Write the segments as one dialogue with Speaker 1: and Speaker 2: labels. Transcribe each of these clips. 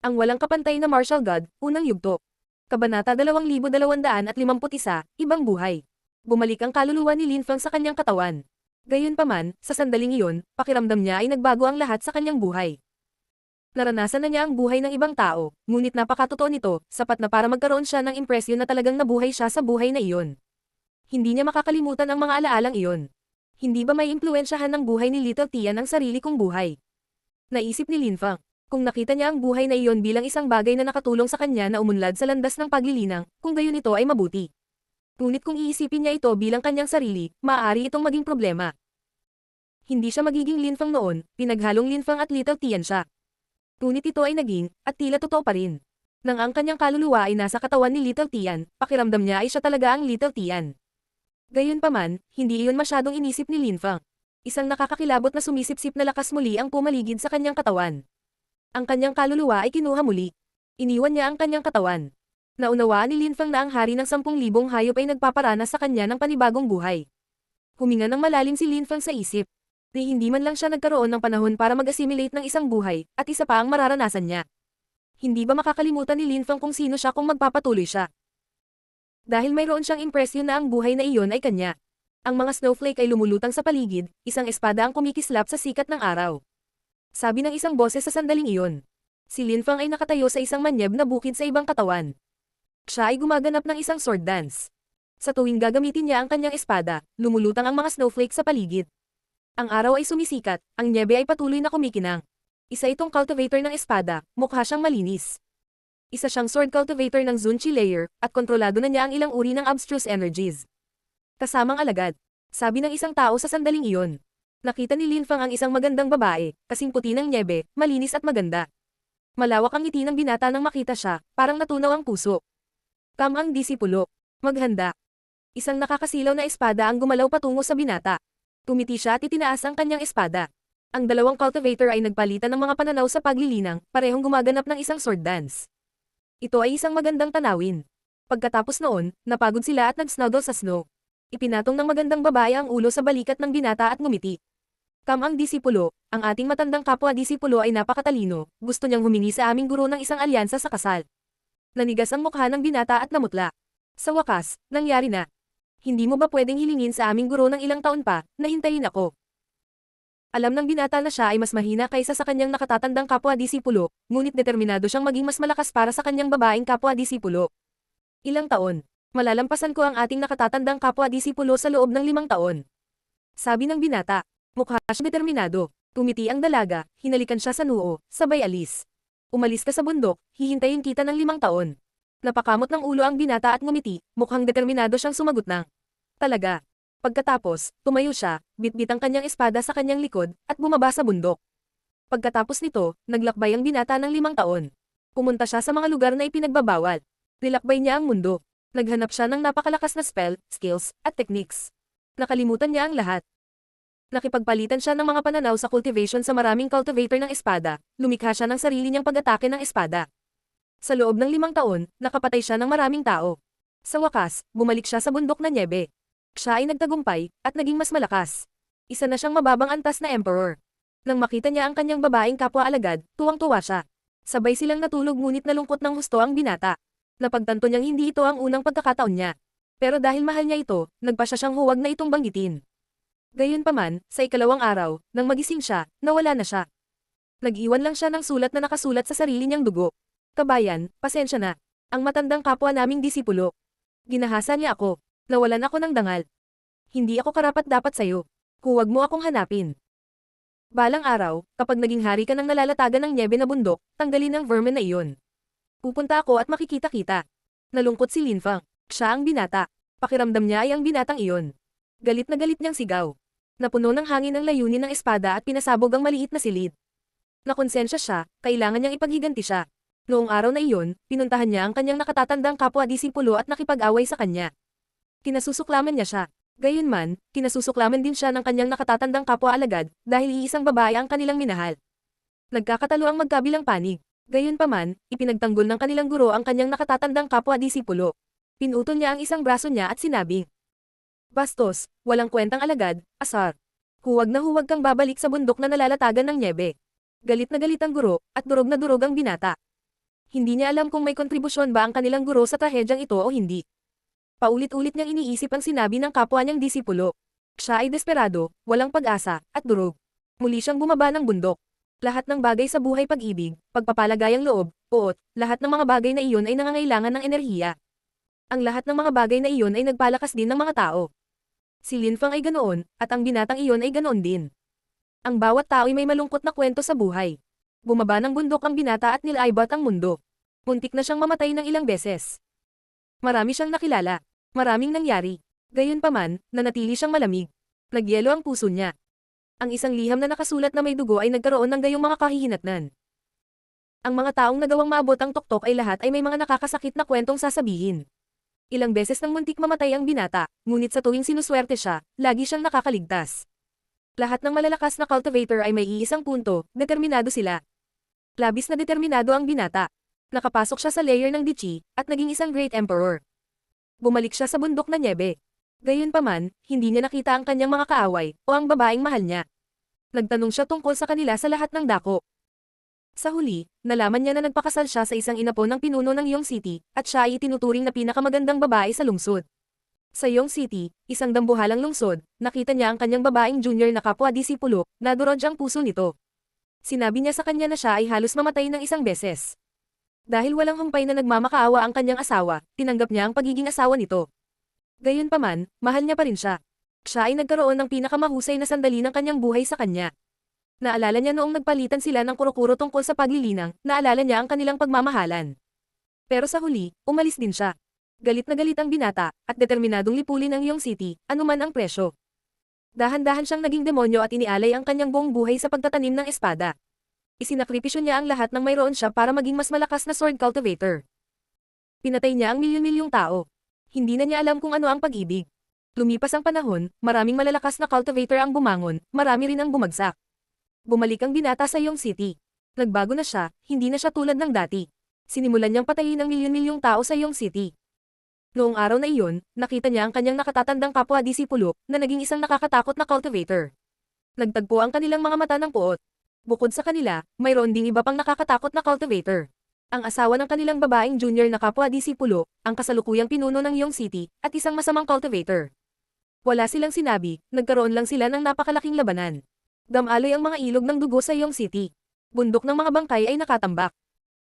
Speaker 1: Ang walang kapantay na martial god, unang yugto. Kabanata 2251, Ibang buhay. Bumalik ang kaluluwa ni Lin Feng sa kanyang katawan. Gayunpaman, sa sandaling iyon, pakiramdam niya ay nagbago ang lahat sa kanyang buhay. Naranasan na niya ang buhay ng ibang tao, ngunit napakatotoo nito, sapat na para magkaroon siya ng impresyon na talagang nabuhay siya sa buhay na iyon. Hindi niya makakalimutan ang mga alaalang iyon. Hindi ba may impluwensyahan ng buhay ni Little Tian ang sarili kong buhay? Naisip ni Lin Feng. Kung nakita niya ang buhay na iyon bilang isang bagay na nakatulong sa kanya na umunlad sa landas ng paglilinang, kung gayon ito ay mabuti. Ngunit kung iisipin niya ito bilang kanyang sarili, maaari itong maging problema. Hindi siya magiging Lin Feng noon, pinaghalong Lin Feng at Little Tian siya. Ngunit ito ay naging, at tila totoo pa rin. Nang ang kanyang kaluluwa ay nasa katawan ni Little Tian, pakiramdam niya ay siya talaga ang Little Tian. Gayunpaman, hindi iyon masyadong inisip ni Lin Feng. Isang nakakakilabot na sumisipsip na lakas muli ang pumaligid sa kanyang katawan. Ang kanyang kaluluwa ay kinuha muli. Iniwan niya ang kanyang katawan. Naunawaan ni Lin Feng na ang hari ng 10,000 hayop ay nagpaparanas sa kanya ng panibagong buhay. Huminga ng malalim si Lin Feng sa isip. Ni hindi man lang siya nagkaroon ng panahon para mag-assimilate ng isang buhay, at isa pa ang mararanasan niya. Hindi ba makakalimutan ni Lin Feng kung sino siya kung magpapatuloy siya? Dahil mayroon siyang impresyon na ang buhay na iyon ay kanya. Ang mga snowflake ay lumulutang sa paligid, isang espada ang kumikislap sa sikat ng araw. Sabi ng isang boses sa sandaling iyon. Si Lin Feng ay nakatayo sa isang manyeb na bukid sa ibang katawan. Siya ay gumaganap ng isang sword dance. Sa tuwing gagamitin niya ang kanyang espada, lumulutang ang mga snowflake sa paligid. Ang araw ay sumisikat, ang nyebe ay patuloy na kumikinang. Isa itong cultivator ng espada, mukha siyang malinis. Isa siyang sword cultivator ng Zunchi layer, at kontrolado na niya ang ilang uri ng abstruse energies. Kasamang alagad. Sabi ng isang tao sa sandaling iyon. Nakita ni Lin Feng ang isang magandang babae, kasing puti ng nyebe, malinis at maganda. Malawak ang ngiti ng binata nang makita siya, parang natunaw ang puso. Ang disipulo. Maghanda. Isang nakakasilaw na espada ang gumalaw patungo sa binata. Tumiti siya at itinaas ang kanyang espada. Ang dalawang cultivator ay nagpalitan ng mga pananaw sa paglilinang, parehong gumaganap ng isang sword dance. Ito ay isang magandang tanawin. Pagkatapos noon, napagod sila at nag-snuggle sa snow. Ipinatong ng magandang babae ang ulo sa balikat ng binata at ngumiti. Ang disipulo, ang ating matandang kapwa disipulo ay napakatalino, gusto niyang humingi sa aming guro ng isang alyansa sa kasal. Nanigas ang mukha ng binata at namutla. Sa wakas, nangyari na. Hindi mo ba pwedeng hilingin sa aming guro ng ilang taon pa, na hintayin ako? Alam ng binata na siya ay mas mahina kaysa sa kanyang nakatatandang kapwa disipulo, ngunit determinado siyang maging mas malakas para sa kanyang babaeng kapwa disipulo. Ilang taon? Malalampasan ko ang ating nakatatandang kapwa disipulo sa loob ng 5 taon. Sabi ng binata. Mukha siyang determinado. Tumiti ang dalaga, hinalikan siya sa noo, sabay alis. Umalis ka sa bundok, hihintayin kita ng 5 taon. Napakamot ng ulo ang binata at ngumiti, mukhang determinado siyang sumagot ng. Talaga. Pagkatapos, tumayo siya, bitbit ang kanyang espada sa kanyang likod, at bumaba sa bundok. Pagkatapos nito, naglakbay ang binata ng 5 taon. Pumunta siya sa mga lugar na ipinagbabawal. Nilakbay niya ang mundo. Naghanap siya ng napakalakas na spell, skills, at techniques. Nakalimutan niya ang lahat. Nakipagpalitan siya ng mga pananaw sa cultivation sa maraming cultivator ng espada, lumikha siya ng sarili niyang pag-atake ng espada. Sa loob ng 5 taon, nakapatay siya ng maraming tao. Sa wakas, bumalik siya sa bundok na nyebe. Siya ay nagtagumpay, at naging mas malakas. Isa na siyang mababang antas na emperor. Nang makita niya ang kanyang babaeng kapwa alagad, tuwang-tuwa siya. Sabay silang natulog ngunit nalungkot ng husto ang binata. Napagtanto niyang hindi ito ang unang pagkakataon niya. Pero dahil mahal niya ito, nagpa siya siyang huwag na itong banggitin. Gayunpaman, sa ikalawang araw, nang magising siya, nawala na siya. Nag-iwan lang siya ng sulat na nakasulat sa sarili niyang dugo. Kabayan, pasensya na. Ang matandang kapwa naming disipulo. Ginahasa niya ako. Nawalan ako ng dangal. Hindi ako karapat-dapat sa'yo. Huwag mo akong hanapin. Balang araw, kapag naging hari ka ng nalalatagan ng nyebe na bundok, tanggalin ang vermin na iyon. Pupunta ako at makikita-kita. Nalungkot si Lin Feng. Siya ang binata. Pakiramdam niya ay ang binatang iyon. Galit na galit niyang sigaw. Napuno ng hangin ang layunin ng espada at pinasabog ang maliit na silid. Nakonsensya siya, kailangan niyang ipaghiganti siya. Noong araw na iyon, pinuntahan niya ang kanyang nakatatandang kapwa disipulo at nakipag-away sa kanya. Kinasusuklaman niya siya. Gayunman, kinasusuklaman din siya ng kanyang nakatatandang kapwa alagad, dahil iisang babae ang kanilang minahal. Nagkakatalo ang magkabilang panig. Gayunpaman, ipinagtanggol ng kanilang guro ang kanyang nakatatandang kapwa disipulo. Pinutol niya ang isang braso niya at sinabing, "Bastos, walang kwentang alagad, asar. Huwag na huwag kang babalik sa bundok na nalalatagan ng nyebe." Galit na galit ang guro, at durog na durog ang binata. Hindi niya alam kung may kontribusyon ba ang kanilang guro sa trahedyang ito o hindi. Paulit-ulit niyang iniisip ang sinabi ng kapwa niyang disipulo. Siya ay desperado, walang pag-asa, at durog. Muli siyang bumaba ng bundok. Lahat ng bagay sa buhay pag-ibig, pagpapalagayang loob, uot, lahat ng mga bagay na iyon ay nangangailangan ng enerhiya. Ang lahat ng mga bagay na iyon ay nagpalakas din ng mga tao. Si Linfang ay ganoon, at ang binatang iyon ay ganoon din. Ang bawat tao ay may malungkot na kwento sa buhay. Bumaba ng bundok ang binata at nilaibat ang mundo. Muntik na siyang mamatay ng ilang beses. Marami siyang nakilala. Maraming nangyari. Gayunpaman, nanatili siyang malamig. Nagyelo ang puso niya. Ang isang liham na nakasulat na may dugo ay nagkaroon ng gayong mga kahihinatnan. Ang mga taong nagawang maabot ang tuktok ay lahat ay may mga nakakasakit na kwentong sasabihin. Ilang beses nang muntik mamatay ang binata, ngunit sa tuwing sinuswerte siya, lagi siyang nakakaligtas. Lahat ng malalakas na cultivator ay may iisang punto, determinado sila. Labis na determinado ang binata. Nakapasok siya sa layer ng Dichi, at naging isang Great Emperor. Bumalik siya sa bundok na Niebe. Gayunpaman, hindi niya nakita ang kanyang mga kaaway, o ang babaeng mahal niya. Nagtanong siya tungkol sa kanila sa lahat ng dako. Sa huli, nalaman niya na nagpakasal siya sa isang inapo ng pinuno ng Yong City, at siya ay itinuturing na pinakamagandang babae sa lungsod. Sa Yong City, isang dambuhalang lungsod, nakita niya ang kanyang babaeng junior na kapwa-disipulo, nadurog ang puso nito. Sinabi niya sa kanya na siya ay halos mamatay ng isang beses. Dahil walang humpay na nagmamakaawa ang kanyang asawa, tinanggap niya ang pagiging asawa nito. Gayunpaman, mahal niya pa rin siya. Siya ay nagkaroon ng pinakamahusay na sandali ng kanyang buhay sa kanya. Naalala niya noong nagpalitan sila ng kuro-kuro tungkol sa paglilinang, naalala niya ang kanilang pagmamahalan. Pero sa huli, umalis din siya. Galit na galit ang binata, at determinadong lipulin ang Yong City, anuman ang presyo. Dahan-dahan siyang naging demonyo at inialay ang kanyang buong buhay sa pagtatanim ng espada. Isinakripisyo niya ang lahat ng mayroon siya para maging mas malakas na sword cultivator. Pinatay niya ang milyon-milyong tao. Hindi na niya alam kung ano ang pag-ibig. Lumipas ang panahon, maraming malalakas na cultivator ang bumangon, marami rin ang bumagsak. Bumalik ang binata sa Yong City. Nagbago na siya, hindi na siya tulad ng dati. Sinimulan niyang patayin ang milyon-milyong tao sa Yong City. Noong araw na iyon, nakita niya ang kanyang nakatatandang kapwa-disipulo, na naging isang nakakatakot na cultivator. Nagtagpo ang kanilang mga mata ng puot. Bukod sa kanila, mayroon ding iba pang nakakatakot na cultivator. Ang asawa ng kanilang babaeng junior na kapwa-disipulo, ang kasalukuyang pinuno ng Yong City, at isang masamang cultivator. Wala silang sinabi, nagkaroon lang sila ng napakalaking labanan. Damaloy ang mga ilog ng dugo sa Yong City. Bundok ng mga bangkay ay nakatambak.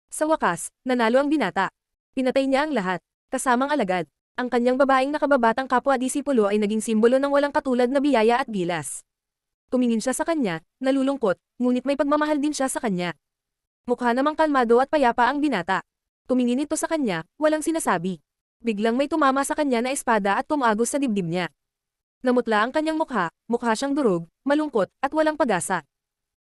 Speaker 1: Sa wakas, nanalo ang binata. Pinatay niya ang lahat, kasamang alagad. Ang kanyang babaeng nakababatang kapwa-disipulo ay naging simbolo ng walang katulad na biyaya at gilas. Tumingin siya sa kanya, nalulungkot, ngunit may pagmamahal din siya sa kanya. Mukha namang kalmado at payapa ang binata. Tumingin ito sa kanya, walang sinasabi. Biglang may tumama sa kanya na espada at tumagos sa dibdib niya. Namutla ang kanyang mukha siyang durog, malungkot, at walang pag-asa.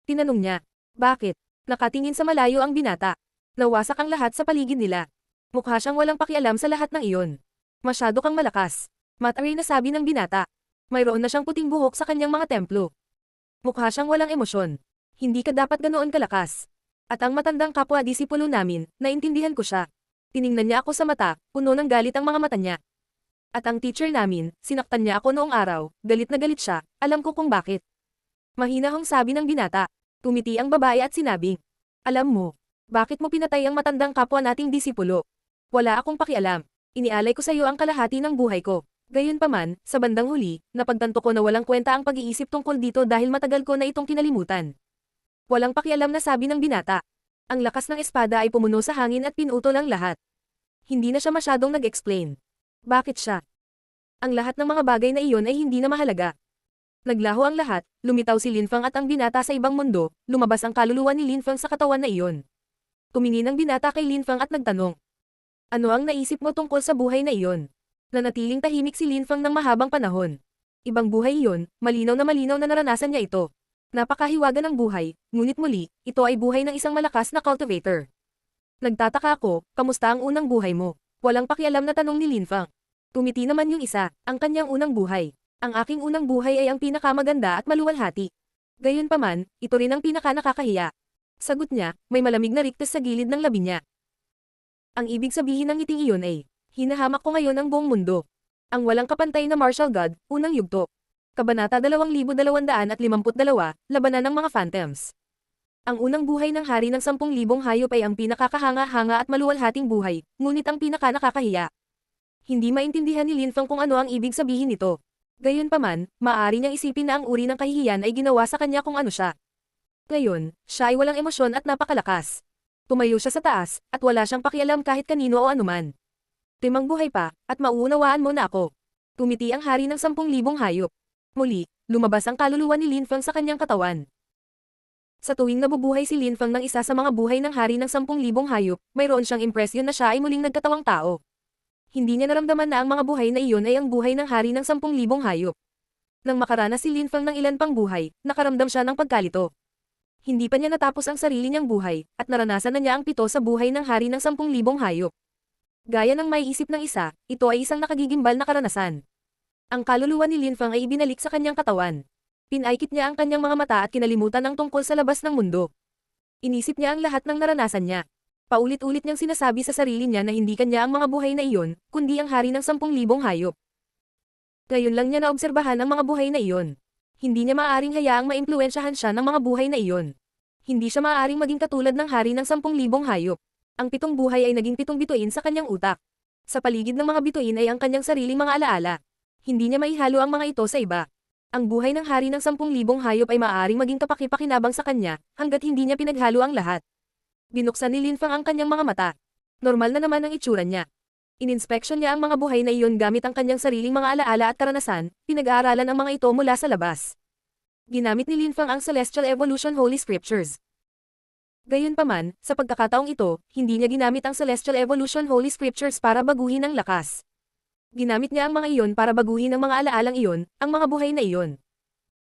Speaker 1: Tinanong niya, bakit? Nakatingin sa malayo ang binata. Nawasak ang lahat sa paligid nila. Mukha siyang walang pakialam sa lahat ng iyon. Masyado kang malakas. Mataray na sabi ng binata. Mayroon na siyang puting buhok sa kanyang mga templo. Mukha siyang walang emosyon. Hindi ka dapat ganoon kalakas. At ang matandang kapwa-disipulo namin, naintindihan ko siya. Tiningnan niya ako sa mata, puno ng galit ang mga mata niya. At ang teacher namin, sinaktan niya ako noong araw, galit na galit siya, alam ko kung bakit. Mahinahong sabi ng binata. Tumiti ang babae at sinabi, alam mo, bakit mo pinatay ang matandang kapwa nating disipulo? Wala akong pakialam. Inialay ko sa iyo ang kalahati ng buhay ko. Gayunpaman, sa bandang huli, napagtanto ko na walang kwenta ang pag-iisip tungkol dito dahil matagal ko na itong kinalimutan. Walang pakialam na sabi ng binata. Ang lakas ng espada ay pumuno sa hangin at pinutol ang lahat. Hindi na siya masyadong nag-explain. Bakit siya? Ang lahat ng mga bagay na iyon ay hindi na mahalaga. Naglaho ang lahat, lumitaw si Linfang at ang binata sa ibang mundo, lumabas ang kaluluwa ni Linfang sa katawan na iyon. Tumingin ang binata kay Linfang at nagtanong. Ano ang naisip mo tungkol sa buhay na iyon? Nanatiling tahimik si Linfang ng mahabang panahon. Ibang buhay iyon, malinaw na naranasan niya ito. Napakahiwaga ng buhay, ngunit muli, ito ay buhay ng isang malakas na cultivator. Nagtataka ako, kamusta ang unang buhay mo? Walang pakialam na tanong ni Linfang. Tumiti naman yung isa, ang kanyang unang buhay. Ang aking unang buhay ay ang pinakamaganda at maluwalhati. Gayunpaman, ito rin ang pinaka-nakakahiya. Sagot niya, may malamig na riktas sa gilid ng labi niya. Ang ibig sabihin ng ngiting iyon ay, hinahamak ko ngayon ang buong mundo. Ang walang kapantay na martial god, unang yugto. Kabanata 2252, Labanan ng mga Phantoms. Ang unang buhay ng hari ng 10,000 hayop ay ang pinakakahanga-hanga at maluwalhating buhay, ngunit ang pinaka-nakakahiya. Hindi maintindihan ni Linfang kung ano ang ibig sabihin nito. Gayunpaman, maaari niyang isipin na ang uri ng kahihiyan ay ginawa sa kanya kung ano siya. Ngayon, siya ay walang emosyon at napakalakas. Tumayo siya sa taas, at wala siyang pakialam kahit kanino o anuman. Timang buhay pa, at mauunawaan mo na ako. Tumiti ang hari ng 10,000 hayop. Muli, lumabas ang kaluluwa ni Linfang sa kanyang katawan. Sa tuwing nabubuhay si Linfang ng isa sa mga buhay ng hari ng 10,000 hayop, mayroon siyang impresyon na siya ay muling nagkatawang tao. Hindi niya naramdaman na ang mga buhay na iyon ay ang buhay ng hari ng 10,000 hayop. Nang makaranas si Linfang ng ilan pang buhay, nakaramdam siya ng pagkalito. Hindi pa niya natapos ang sarili niyang buhay, at naranasan na niya ang 7 sa buhay ng hari ng 10,000 hayop. Gaya ng may isip ng isa, ito ay isang nakagigimbal na karanasan. Ang kaluluwa ni Linfang ay ibinalik sa kanyang katawan. Pinaikit niya ang kanyang mga mata at kinalimutan ang tungkol sa labas ng mundo. Inisip niya ang lahat ng naranasan niya. Paulit-ulit niyang sinasabi sa sarili niya na hindi kanya ang mga buhay na iyon, kundi ang hari ng 10,000 hayop. Ngayon lang niya naobserbahan ang mga buhay na iyon. Hindi niya maaaring hayaang maimpluwensyahan siya ng mga buhay na iyon. Hindi siya maaaring maging katulad ng hari ng 10,000 hayop. Ang 7 buhay ay naging 7 bituin sa kanyang utak. Sa paligid ng mga bituin ay ang kanyang sariling mga alaala. Hindi niya maihalo ang mga ito sa iba. Ang buhay ng hari ng 10,000 hayop ay maaaring maging kapaki-pakinabang sa kanya, hanggat hindi niya pinaghalo ang lahat. Binuksan ni Linfang ang kanyang mga mata. Normal na naman ang itsura niya. Ininspeksyon niya ang mga buhay na iyon gamit ang kanyang sariling mga alaala at karanasan, pinag-aaralan ang mga ito mula sa labas. Ginamit ni Linfang ang Celestial Evolution Holy Scriptures. Gayunpaman, sa pagkakataong ito, hindi niya ginamit ang Celestial Evolution Holy Scriptures para baguhin ang lakas. Ginamit niya ang mga iyon para baguhin ang mga alaalang iyon, ang mga buhay na iyon.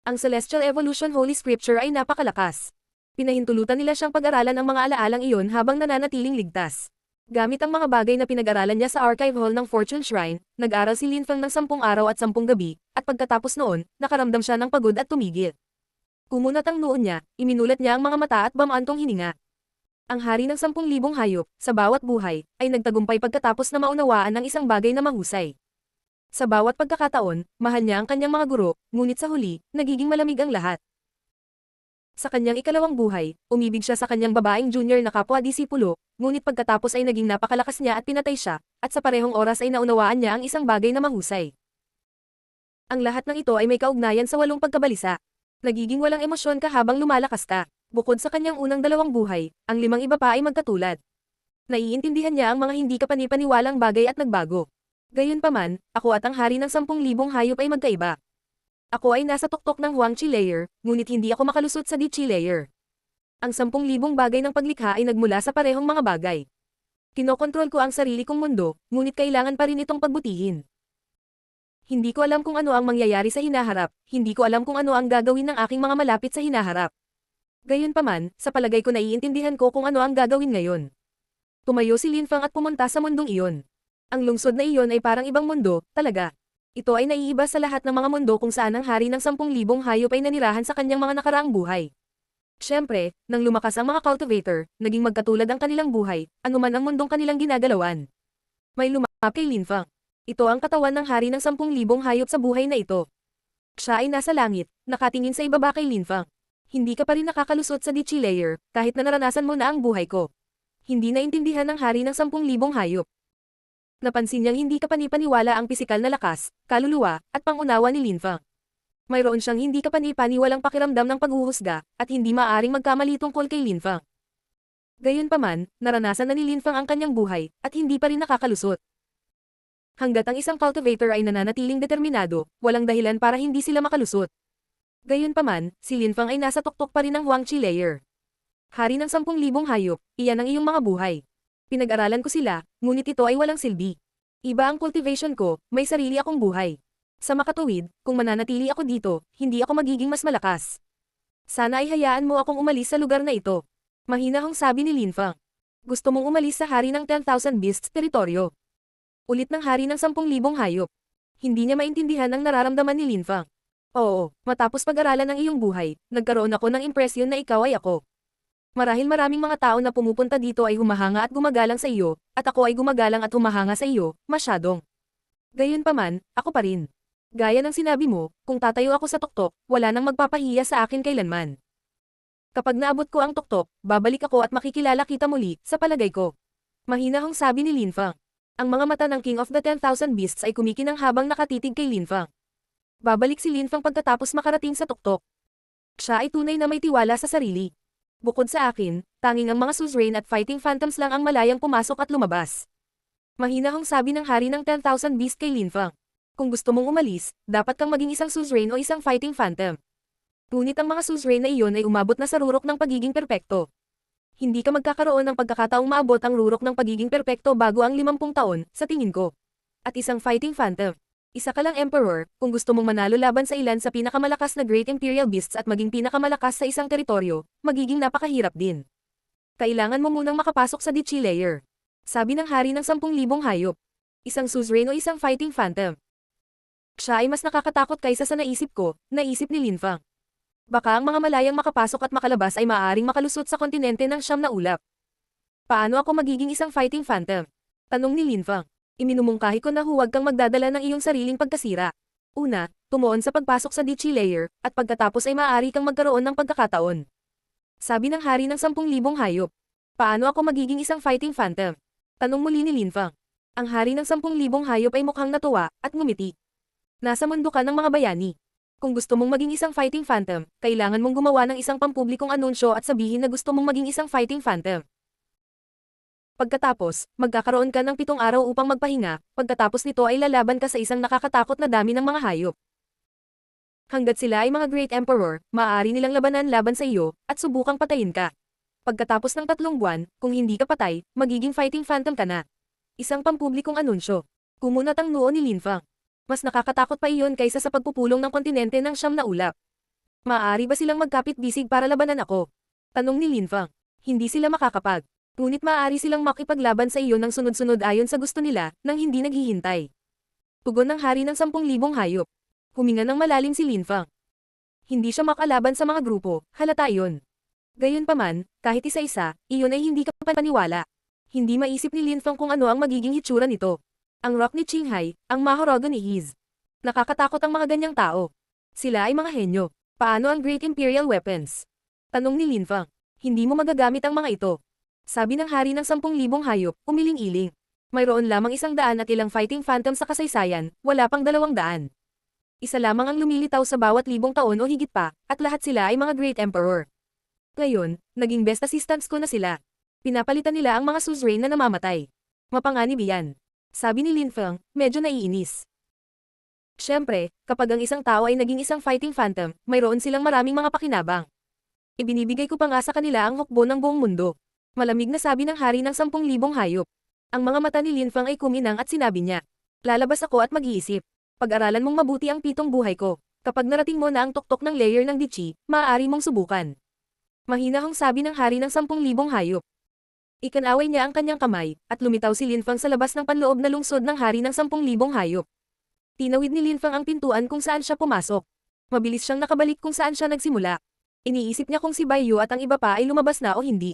Speaker 1: Ang Celestial Evolution Holy Scripture ay napakalakas. Pinahintulutan nila siyang pag-aralan ang mga alaalang iyon habang nananatiling ligtas. Gamit ang mga bagay na pinag-aralan niya sa Archive Hall ng Fortune Shrine, nag-aral si Linfang ng 10 araw at 10 gabi, at pagkatapos noon, nakaramdam siya ng pagod at tumigil. Kumunat ang noon niya, iminulat niya ang mga mata at bamaantong hininga. Ang hari ng 10,000 hayop, sa bawat buhay, ay nagtagumpay pagkatapos na maunawaan ang isang bagay na mahusay. Sa bawat pagkakataon, mahal niya ang kanyang mga guro, ngunit sa huli, nagiging malamig ang lahat. Sa kanyang ikalawang buhay, umibig siya sa kanyang babaeng junior na kapwa-disipulo, ngunit pagkatapos ay naging napakalakas niya at pinatay siya, at sa parehong oras ay naunawaan niya ang isang bagay na mahusay. Ang lahat ng ito ay may kaugnayan sa 8 pagkabalisa. Nagiging walang emosyon ka habang lumalakas ka. Bukod sa kanyang unang 2 buhay, ang 5 iba pa ay magkatulad. Naiintindihan niya ang mga hindi kapanipaniwalang bagay at nagbago. Gayunpaman, ako at ang hari ng 10,000 hayop ay magkaiba. Ako ay nasa tuktok ng Huangqi layer, ngunit hindi ako makalusot sa Diqi layer. Ang 10,000 bagay ng paglikha ay nagmula sa parehong mga bagay. Kinokontrol ko ang sarili kong mundo, ngunit kailangan pa rin itong pagbutihin. Hindi ko alam kung ano ang mangyayari sa hinaharap, hindi ko alam kung ano ang gagawin ng aking mga malapit sa hinaharap. Gayunpaman, sa palagay ko naiintindihan ko kung ano ang gagawin ngayon. Tumayo si Linfang at pumunta sa mundong iyon. Ang lungsod na iyon ay parang ibang mundo, talaga. Ito ay naiiba sa lahat ng mga mundo kung saan ang hari ng 10,000 hayop ay nanirahan sa kanyang mga nakaraang buhay. Siyempre, nang lumakas ang mga cultivator, naging magkatulad ang kanilang buhay, anuman ang mundong kanilang ginagalawan. May lumapit kay Linfang. Ito ang katawan ng hari ng 10,000 hayop sa buhay na ito. Siya ay nasa langit, nakatingin sa ibaba kay Linfang. Hindi ka pa rin nakakalusot sa Diqi layer, kahit na naranasan mo na ang buhay ko. Hindi naintindihan ng hari ng 10,000 hayop. Napansin niyang hindi kapanipaniwala ang pisikal na lakas, kaluluwa, at pangunawa ni Linfang. Mayroon siyang hindi kapanipaniwalang pakiramdam ng paghuhusga, at hindi maaring magkamali tungkol kay Linfang. Gayunpaman, naranasan na ni Linfang ang kanyang buhay, at hindi pa rin nakakalusot. Hanggat ang isang cultivator ay nananatiling determinado, walang dahilan para hindi sila makalusot. Gayunpaman, si Linfang ay nasa tuktok pa rin ng Huangqi layer. Hari ng 10,000 hayop, iyan ang iyong mga buhay. Pinag-aralan ko sila, ngunit ito ay walang silbi. Iba ang cultivation ko, may sarili akong buhay. Sa makatuwid, kung mananatili ako dito, hindi ako magiging mas malakas. Sana ay hayaan mo akong umalis sa lugar na ito. Mahinahong sabi ni Linfang. Gusto mong umalis sa hari ng 10,000 beasts teritoryo. Ulit ng hari ng 10,000 hayop. Hindi niya maintindihan ang nararamdaman ni Linfang. Oo, matapos pag-aralan ng iyong buhay, nagkaroon ako ng impresyon na ikaw ay ako. Marahil maraming mga tao na pumupunta dito ay humahanga at gumagalang sa iyo, at ako ay gumagalang at humahanga sa iyo, masyadong. Gayunpaman, ako pa rin. Gaya ng sinabi mo, kung tatayo ako sa tuktok, wala nang magpapahiya sa akin kailanman. Kapag naabot ko ang tuktok, babalik ako at makikilala kita muli, sa palagay ko. Mahinahong sabi ni Lin Fang. Ang mga mata ng King of the 10,000 Beasts ay kumikinang habang nakatitig kay Lin Fang. Babalik si Lin Fang pagkatapos makarating sa tuktok. Siya ay tunay na may tiwala sa sarili. Bukod sa akin, tanging ang mga suzerain at fighting phantoms lang ang malayang pumasok at lumabas. Mahinahong sabi ng hari ng 10,000 Beasts kay Lin Fang. Kung gusto mong umalis, dapat kang maging isang suzerain o isang fighting phantom. Ngunit ang mga suzerain na iyon ay umabot na sa rurok ng pagiging perpekto. Hindi ka magkakaroon ng pagkakataong maabot ang rurok ng pagiging perpekto bago ang 50 taon, sa tingin ko. At isang fighting phantom. Isa ka lang emperor, kung gusto mong manalo laban sa ilan sa pinakamalakas na Great Imperial Beasts at maging pinakamalakas sa isang teritoryo, magiging napakahirap din. Kailangan mo munang makapasok sa Dichi Layer. Sabi ng hari ng 10,000 hayop. Isang suzerain o isang fighting phantom. Siya ay mas nakakatakot kaysa sa naisip ko, naisip ni Lin Fang. Baka ang mga malayang makapasok at makalabas ay maaaring makalusot sa kontinente ng siyam na ulap. Paano ako magiging isang fighting phantom? Tanong ni Lin Fang. Iminumungkahi ko na huwag kang magdadala ng iyong sariling pagkasira. Una, tumuon sa pagpasok sa Dichi Layer, at pagkatapos ay maaari kang magkaroon ng pagkakataon. Sabi ng hari ng 10,000 hayop. Paano ako magiging isang fighting phantom? Tanong muli ni Lin Fang. Ang hari ng 10,000 hayop ay mukhang natuwa, at ngumiti. Nasa mundo ka ng mga bayani. Kung gusto mong maging isang fighting phantom, kailangan mong gumawa ng isang pampublikong anunsyo at sabihin na gusto mong maging isang fighting phantom. Pagkatapos, magkakaroon ka ng 7 araw upang magpahinga, pagkatapos nito ay lalaban ka sa isang nakakatakot na dami ng mga hayop. Hanggat sila ay mga Great Emperor, maaari nilang labanan laban sa iyo, at subukang patayin ka. Pagkatapos ng 3 buwan, kung hindi ka patay, magiging fighting phantom ka na. Isang pampublikong anunsyo. Kumunat ang noo ni Lin Fang. Mas nakakatakot pa iyon kaysa sa pagpupulong ng kontinente ng siyam na ulap. Maaari ba silang magkapit-bisig para labanan ako? Tanong ni Lin Fang. Hindi sila makakapag. Ngunit maaari silang makipaglaban sa iyo ng sunod-sunod ayon sa gusto nila, nang hindi naghihintay. Tugon ng hari ng 10,000 hayop. Huminga ng malalim si Lin Fang. Hindi siya makalaban sa mga grupo, halata iyon. Gayunpaman, kahit isa-isa, iyon ay hindi ka paniwala. Hindi maisip ni Lin Fang kung ano ang magiging hitsura nito. Ang rock ni Qinghai, ang Mahorogo ni Hees. Nakakatakot ang mga ganyang tao. Sila ay mga henyo. Paano ang Great Imperial Weapons? Tanong ni Lin Fang. Hindi mo magagamit ang mga ito. Sabi ng hari ng 10,000 hayop, umiling-iling. Mayroon lamang 100 at ilang fighting phantom sa kasaysayan, wala pang 200. Isa lamang ang lumilitaw sa bawat 1,000 taon o higit pa, at lahat sila ay mga Great Emperor. Ngayon, naging best assistants ko na sila. Pinapalitan nila ang mga suzerain na namamatay. Mapanganib iyan. Sabi ni Lin Fang, medyo naiinis. Siyempre, kapag ang isang tao ay naging isang fighting phantom, mayroon silang maraming mga pakinabang. Ibinibigay ko pa nga sa kanila ang hukbo ng buong mundo. Malamig na sabi ng hari ng 10,000 hayop. Ang mga mata ni Lin Fang ay kuminang at sinabi niya. Lalabas ako at mag-iisip. Pag-aralan mong mabuti ang 7 buhay ko. Kapag narating mo na ang tuktok ng layer ng Dichi, maaari mong subukan. Mahinahong sabi ng hari ng 10,000 hayop. Ikanaway niya ang kanyang kamay, at lumitaw si Lin Fang sa labas ng panloob na lungsod ng hari ng 10,000 hayop. Tinawid ni Lin Fang ang pintuan kung saan siya pumasok. Mabilis siyang nakabalik kung saan siya nagsimula. Iniisip niya kung si Baiyu at ang iba pa ay lumabas na o hindi.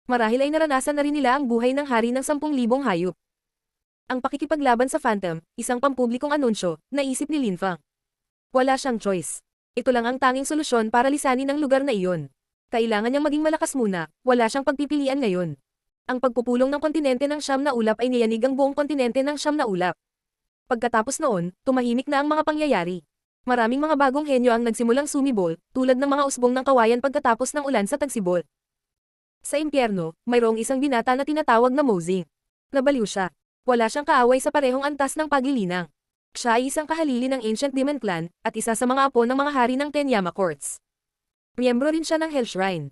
Speaker 1: Marahil ay naranasan na rin nila ang buhay ng hari ng 10,000 hayop. Ang pakikipaglaban sa Phantom, isang pampublikong anunsyo, naisip ni Lin Fang. Wala siyang choice. Ito lang ang tanging solusyon para lisanin ang lugar na iyon. Kailangan niyang maging malakas muna, wala siyang pagpipilian ngayon. Ang pagpupulong ng kontinente ng siyam na ulap ay niyanig ang buong kontinente ng siyam na ulap. Pagkatapos noon, tumahimik na ang mga pangyayari. Maraming mga bagong henyo ang nagsimulang sumibol, tulad ng mga usbong ng kawayan pagkatapos ng ulan sa tagsibol. Sa impyerno, mayroong isang binata na tinatawag na Mozing. Nabaliw siya. Wala siyang kaaway sa parehong antas ng paglilinang. Siya ay isang kahalili ng Ancient Demon Clan, at isa sa mga apo ng mga hari ng Tenyama Courts. Miyembro rin siya ng Hell Shrine.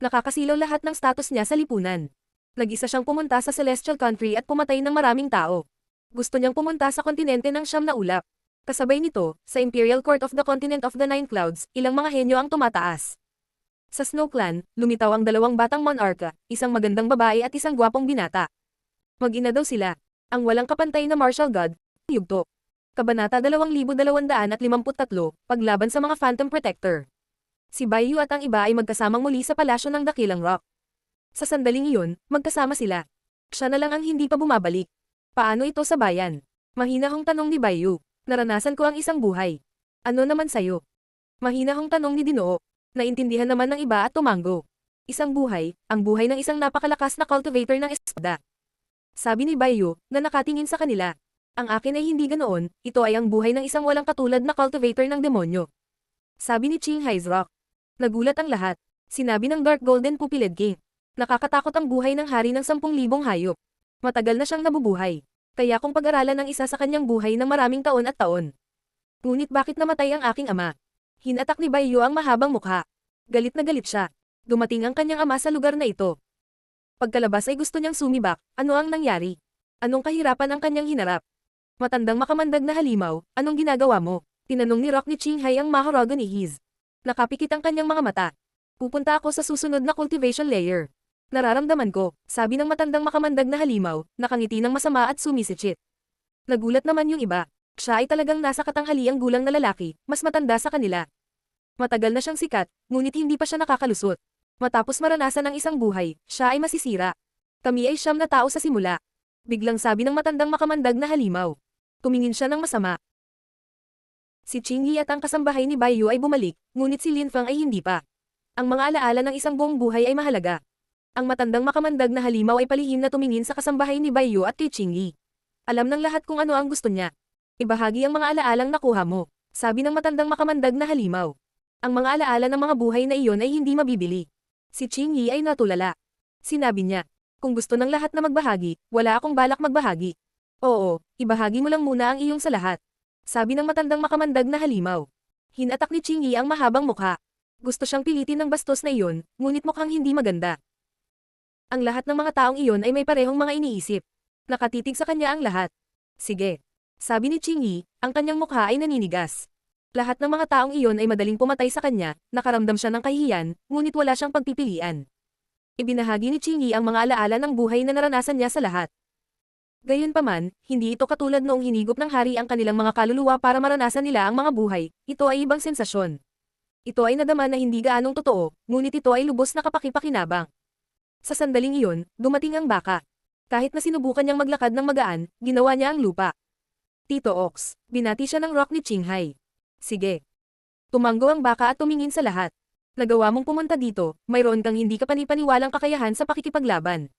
Speaker 1: Nakakasilaw lahat ng status niya sa lipunan. Nag-isa siyang pumunta sa Celestial Country at pumatay ng maraming tao. Gusto niyang pumunta sa kontinente ng siyam na ulap. Kasabay nito, sa Imperial Court of the Continent of the Nine Clouds, ilang mga henyo ang tumataas. Sa Snow Clan, lumitaw ang 2 batang monarka, isang magandang babae at isang gwapong binata. Mag-ina daw sila. Ang walang kapantay na martial god, yugto. Kabanata 2253, Paglaban sa mga Phantom Protector. Si Baiyu at ang iba ay magkasamang muli sa palasyo ng Dakilang Rock. Sa sandaling iyon, magkasama sila. Siya na lang ang hindi pa bumabalik. Paano ito sa bayan? Mahinahong tanong ni Baiyu. Naranasan ko ang isang buhay. Ano naman sayo? Mahinahong tanong ni Dinoo. Naintindihan naman ng iba at tumango. Isang buhay, ang buhay ng isang napakalakas na cultivator ng espada. Sabi ni Baiyu, na nakatingin sa kanila. Ang akin ay hindi ganoon, ito ay ang buhay ng isang walang katulad na cultivator ng demonyo. Sabi ni Ching Haizrock. Nagulat ang lahat. Sinabi ng Dark Golden Pupiled King. Nakakatakot ang buhay ng hari ng 10,000 hayop. Matagal na siyang nabubuhay. Kaya kung pag-aralan ang isa sa kanyang buhay ng maraming taon at taon. Ngunit bakit namatay ang aking ama? Hinatak ni Baiyu ang mahabang mukha. Galit na galit siya. Dumating ang kanyang ama sa lugar na ito. Pagkalabas ay gusto niyang sumibak, ano ang nangyari? Anong kahirapan ang kanyang hinarap? Matandang makamandag na halimaw, anong ginagawa mo? Tinanong ni Rock ni Qinghai ang Maharaga ni Hiz. Nakapikit ang kanyang mga mata. Pupunta ako sa susunod na cultivation layer. Nararamdaman ko, sabi ng matandang makamandag na halimaw, nakangiti ng masama at sumisitsit. Nagulat naman yung iba. Siya ay talagang nasa katanghaliang gulang na lalaki, mas matanda sa kanila. Matagal na siyang sikat, ngunit hindi pa siya nakakalusot. Matapos maranasan ang isang buhay, siya ay masisira. Kami ay siyam na tao sa simula. Biglang sabi ng matandang makamandag na halimaw. Tumingin siya ng masama. Si Qingyi at ang kasambahay ni Baiyu ay bumalik, ngunit si Linfang ay hindi pa. Ang mga alaala ng isang buong buhay ay mahalaga. Ang matandang makamandag na halimaw ay palihim na tumingin sa kasambahay ni Baiyu at kay Qingyi. Alam ng lahat kung ano ang gusto niya. Ibahagi ang mga alaalang nakuha mo, sabi ng matandang makamandag na halimaw. Ang mga alaala ng mga buhay na iyon ay hindi mabibili. Si Qingyi ay natulala. Sinabi niya, kung gusto ng lahat na magbahagi, wala akong balak magbahagi. Oo, ibahagi mo lang muna ang iyong sa lahat. Sabi ng matandang makamandag na halimaw. Hinatak ni Qingyi ang mahabang mukha. Gusto siyang pilitin ng bastos na iyon, ngunit mukhang hindi maganda. Ang lahat ng mga taong iyon ay may parehong mga iniisip. Nakatitig sa kanya ang lahat. Sige. Sabi ni Qingyi, ang kanyang mukha ay naninigas. Lahat ng mga taong iyon ay madaling pumatay sa kanya, nakaramdam siya ng kahihiyan, ngunit wala siyang pagpipilian. Ibinahagi ni Qingyi ang mga alaala ng buhay na naranasan niya sa lahat. Gayunpaman, hindi ito katulad noong hinigop ng hari ang kanilang mga kaluluwa para maranasan nila ang mga buhay, ito ay ibang sensasyon. Ito ay nadama na hindi gaanong totoo, ngunit ito ay lubos na kapakipakinabang. Sa sandaling iyon, dumating ang baka. Kahit na sinubukan niyang maglakad ng magaan, ginawa niya ang lupa. Tito Ox, binati siya ng Rock ni Qinghai. Sige. Tumanggo ang baka at tumingin sa lahat. Nagawa mong pumunta dito, mayroon kang hindi kapanipaniwalang kakayahan sa pakikipaglaban.